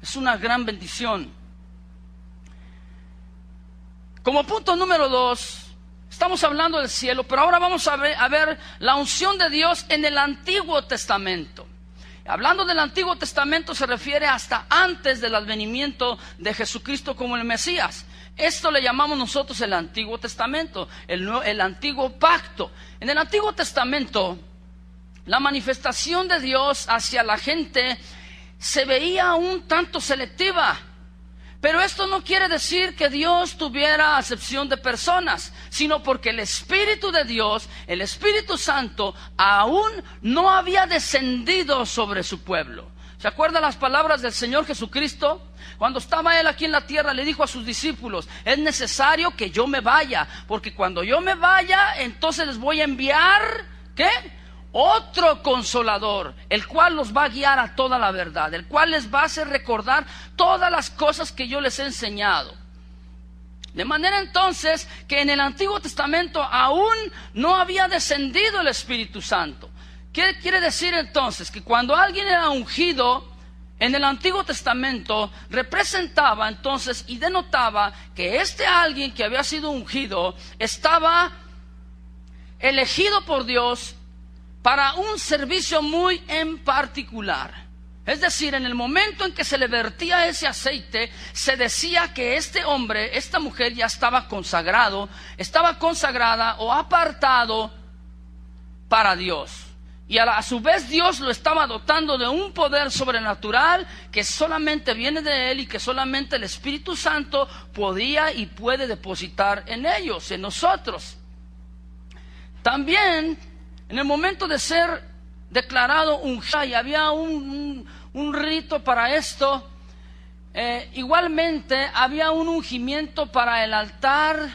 es una gran bendición. Como punto número 2, estamos hablando del cielo, pero ahora vamos a ver la unción de Dios en el Antiguo Testamento. Hablando del Antiguo Testamento se refiere hasta antes del advenimiento de Jesucristo como el Mesías. Esto le llamamos nosotros el Antiguo Testamento, el Antiguo Pacto. En el Antiguo Testamento, la manifestación de Dios hacia la gente se veía un tanto selectiva. Pero esto no quiere decir que Dios tuviera acepción de personas, sino porque el Espíritu de Dios, el Espíritu Santo, aún no había descendido sobre su pueblo. ¿Se acuerdan las palabras del Señor Jesucristo? Cuando estaba Él aquí en la tierra, le dijo a sus discípulos: es necesario que yo me vaya, porque cuando yo me vaya, entonces les voy a enviar, ¿qué? Otro consolador, el cual los va a guiar a toda la verdad, el cual les va a hacer recordar todas las cosas que yo les he enseñado. De manera entonces que en el Antiguo Testamento aún no había descendido el Espíritu Santo. ¿Qué quiere decir entonces? Que cuando alguien era ungido en el Antiguo Testamento, representaba entonces y denotaba que este alguien que había sido ungido estaba elegido por Dios para un servicio muy en particular. Es decir, en el momento en que se le vertía ese aceite, se decía que este hombre, esta mujer ya estaba consagrado, estaba consagrada o apartado para Dios. Y a su vez Dios lo estaba dotando de un poder sobrenatural que solamente viene de Él y que solamente el Espíritu Santo podía y puede depositar en ellos, en nosotros. También en el momento de ser declarado ungido, y había un rito para esto, igualmente había un ungimiento para el altar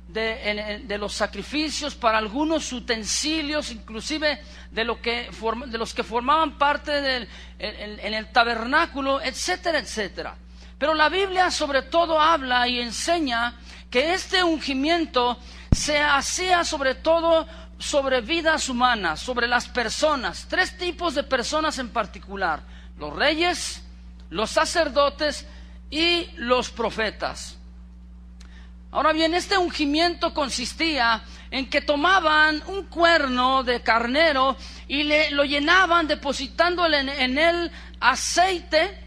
de los sacrificios, para algunos utensilios, inclusive de los que formaban parte en el tabernáculo, etcétera, etcétera. Pero la Biblia sobre todo habla y enseña que este ungimiento se hacía sobre todo sobre vidas humanas, sobre las personas, 3 tipos de personas en particular: los reyes, los sacerdotes y los profetas. Ahora bien, este ungimiento consistía en que tomaban un cuerno de carnero y lo llenaban depositándole en él aceite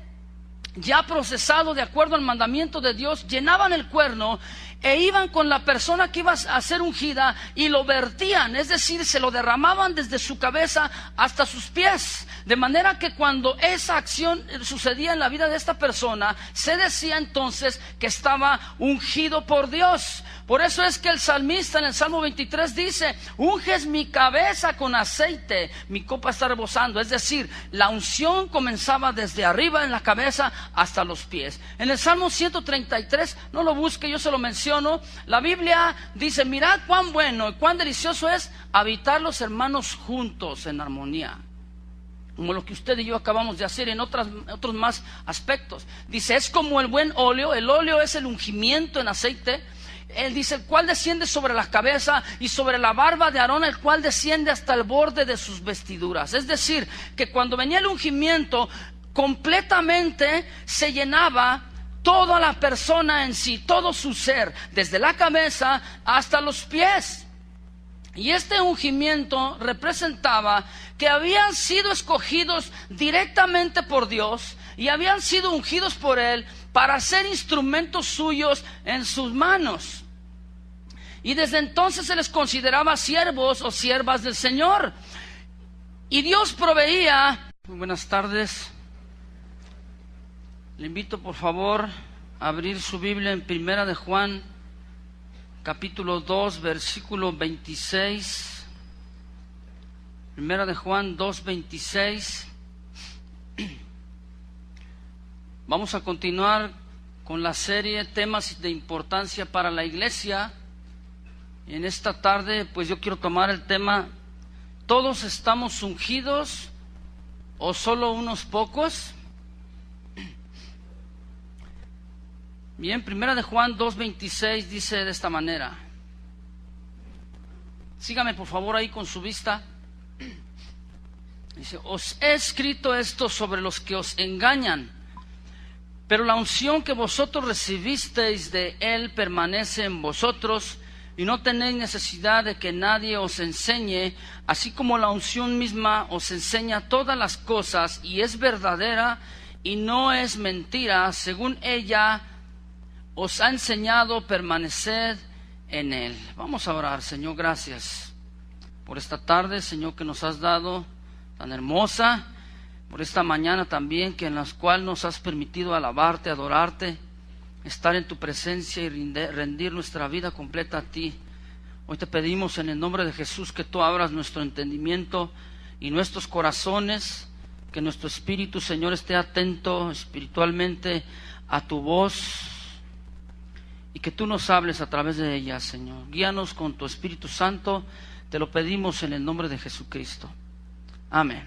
ya procesado de acuerdo al mandamiento de Dios. Llenaban el cuerno e iban con la persona que iba a ser ungida y lo vertían, es decir, se lo derramaban desde su cabeza hasta sus pies, de manera que cuando esa acción sucedía en la vida de esta persona, se decía entonces que estaba ungido por Dios. Por eso es que el salmista en el Salmo 23 dice: unges mi cabeza con aceite, mi copa está rebosando. Es decir, la unción comenzaba desde arriba en la cabeza hasta los pies. En el Salmo 133, no lo busque, yo se lo menciono, la Biblia dice: mirad cuán bueno y cuán delicioso es habitar los hermanos juntos en armonía, como lo que usted y yo acabamos de hacer en otros más aspectos. Dice, es como el buen óleo. El óleo es el ungimiento en aceite. Él dice, el cual desciende sobre la cabeza y sobre la barba de Aarón, el cual desciende hasta el borde de sus vestiduras. Es decir, que cuando venía el ungimiento, completamente se llenaba toda la persona en sí, todo su ser, desde la cabeza hasta los pies. Y este ungimiento representaba que habían sido escogidos directamente por Dios y habían sido ungidos por Él para ser instrumentos suyos en sus manos. Y desde entonces se les consideraba siervos o siervas del Señor. Y Dios proveía. Muy buenas tardes. Le invito por favor a abrir su Biblia en Primera de Juan, capítulo 2, versículo 26. Primera de Juan 2, 26. Vamos a continuar con la serie Temas de Importancia para la Iglesia. En esta tarde, pues yo quiero tomar el tema: ¿todos estamos ungidos o solo unos pocos? Bien, Primera de Juan 2:26 dice de esta manera. Sígame por favor ahí con su vista. Dice: os he escrito esto sobre los que os engañan, pero la unción que vosotros recibisteis de Él permanece en vosotros, y no tenéis necesidad de que nadie os enseñe, así como la unción misma os enseña todas las cosas, y es verdadera y no es mentira. Según ella os ha enseñado, permaneced en Él. Vamos a orar. Señor, gracias por esta tarde, Señor, que nos has dado tan hermosa, por esta mañana también, que en la cual nos has permitido alabarte, adorarte, estar en tu presencia y rendir nuestra vida completa a ti. Hoy te pedimos en el nombre de Jesús que tú abras nuestro entendimiento y nuestros corazones, que nuestro espíritu, Señor, esté atento espiritualmente a tu voz, y que tú nos hables a través de ella, Señor. Guíanos con tu Espíritu Santo, te lo pedimos en el nombre de Jesucristo. Amén.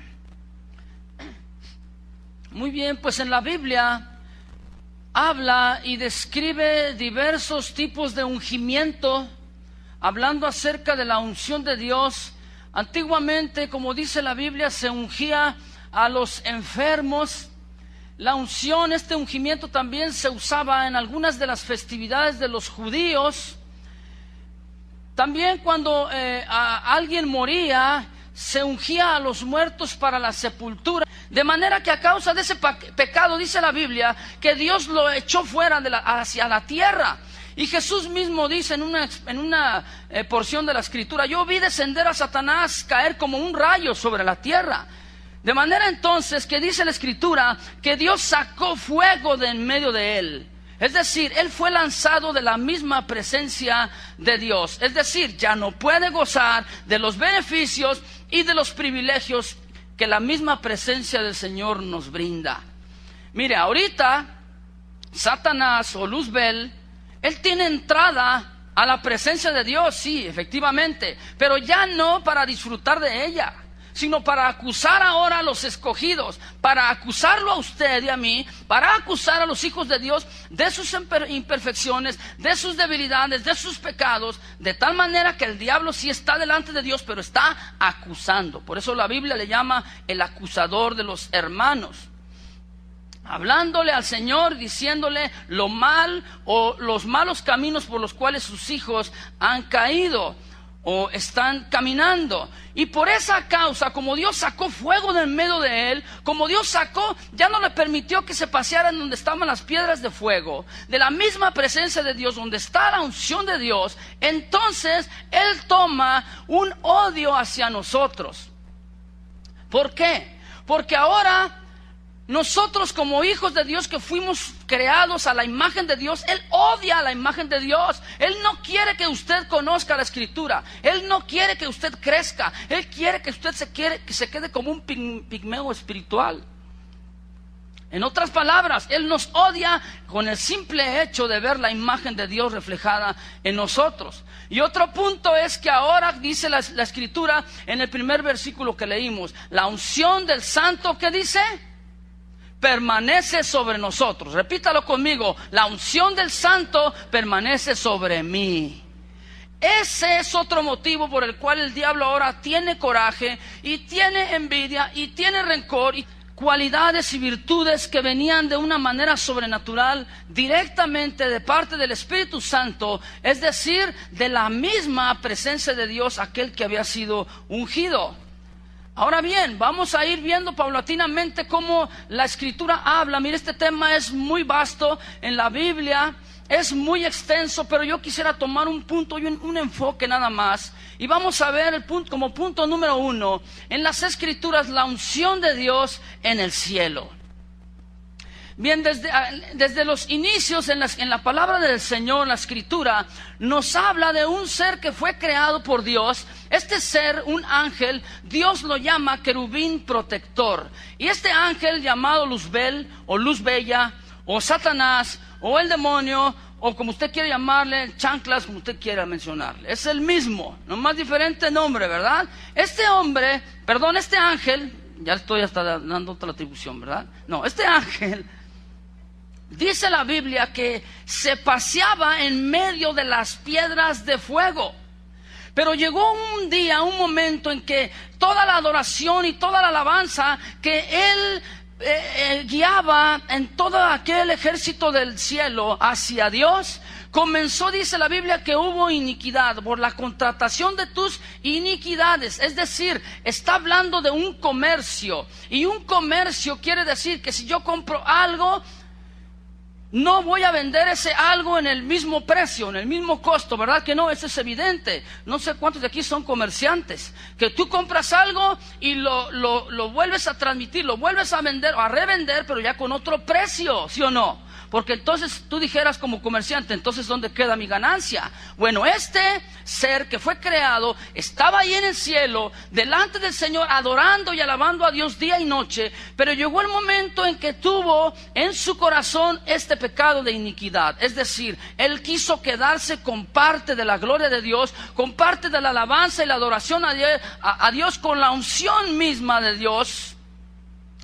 Muy bien, pues en la Biblia habla y describe diversos tipos de ungimiento, hablando acerca de la unción de Dios. Antiguamente, como dice la Biblia, se ungía a los enfermos. La unción, este ungimiento también se usaba en algunas de las festividades de los judíos. También cuando alguien moría, se ungía a los muertos para la sepultura. De manera que a causa de ese pecado, dice la Biblia, que Dios lo echó fuera hacia la tierra. Y Jesús mismo dice en una porción de la Escritura: yo vi descender a Satanás, caer como un rayo sobre la tierra. De manera entonces que dice la Escritura que Dios sacó fuego de en medio de él. Es decir, él fue lanzado de la misma presencia de Dios. Es decir, ya no puede gozar de los beneficios y de los privilegios que la misma presencia del Señor nos brinda. Mire, ahorita Satanás o Luzbel, él tiene entrada a la presencia de Dios, sí, efectivamente, pero ya no para disfrutar de ella, sino para acusar ahora a los escogidos, para acusarlo a usted y a mí, para acusar a los hijos de Dios de sus imperfecciones, de sus debilidades, de sus pecados, de tal manera que el diablo sí está delante de Dios, pero está acusando. Por eso la Biblia le llama el acusador de los hermanos, hablándole al Señor, diciéndole lo mal o los malos caminos por los cuales sus hijos han caído. o están caminando. Y por esa causa, como Dios sacó fuego del medio de él, como Dios sacó, ya no le permitió que se pasearan donde estaban las piedras de fuego, de la misma presencia de Dios, donde está la unción de Dios, entonces él toma un odio hacia nosotros. ¿Por qué? Porque ahora nosotros, como hijos de Dios que fuimos creados a la imagen de Dios, Él odia a la imagen de Dios. Él no quiere que usted conozca la Escritura. Él no quiere que usted crezca. Él quiere que usted se quede como un pigmeo espiritual. En otras palabras, Él nos odia con el simple hecho de ver la imagen de Dios reflejada en nosotros. Y otro punto es que ahora dice la Escritura en el primer versículo que leímos, la unción del Santo, ¿qué dice? Permanece sobre nosotros. Repítalo conmigo, la unción del Santo permanece sobre mí. Ese es otro motivo por el cual el diablo ahora tiene coraje y tiene envidia y tiene rencor y cualidades y virtudes que venían de una manera sobrenatural directamente de parte del Espíritu Santo, es decir, de la misma presencia de Dios, aquel que había sido ungido. Ahora bien, vamos a ir viendo paulatinamente cómo la Escritura habla. Mire, este tema es muy vasto en la Biblia, es muy extenso, pero yo quisiera tomar un punto y un enfoque nada más. Y vamos a ver el punto, como punto número 1, en las Escrituras, la unción de Dios en el cielo. Bien, desde los inicios en la palabra del Señor, la Escritura nos habla de un ser que fue creado por Dios. Este ser, un ángel, Dios lo llama querubín protector. Y este ángel llamado Luzbel, o Luz Bella, o Satanás, o el demonio, o como usted quiere llamarle, chanclas, como usted quiera mencionarle, es el mismo, nomás diferente nombre, ¿verdad? Este ángel, ya estoy hasta dando otra atribución, ¿verdad? No, este ángel, dice la Biblia que se paseaba en medio de las piedras de fuego. Pero llegó un día, un momento en que toda la adoración y toda la alabanza que él guiaba en todo aquel ejército del cielo hacia Dios, comenzó, dice la Biblia, que hubo iniquidad por la contratación de tus iniquidades. Es decir, está hablando de un comercio. Y un comercio quiere decir que si yo compro algo, no voy a vender ese algo en el mismo precio, en el mismo costo, ¿verdad que no? Eso es evidente. No sé cuántos de aquí son comerciantes, que tú compras algo y lo vuelves a transmitir, lo vuelves a vender o a revender, pero ya con otro precio, ¿sí o no? Porque entonces tú dijeras como comerciante, entonces ¿dónde queda mi ganancia? Bueno, este ser que fue creado estaba ahí en el cielo, delante del Señor, adorando y alabando a Dios día y noche, pero llegó el momento en que tuvo en su corazón este pecado de iniquidad. Es decir, él quiso quedarse con parte de la gloria de Dios, con parte de la alabanza y la adoración a Dios, con la unción misma de Dios.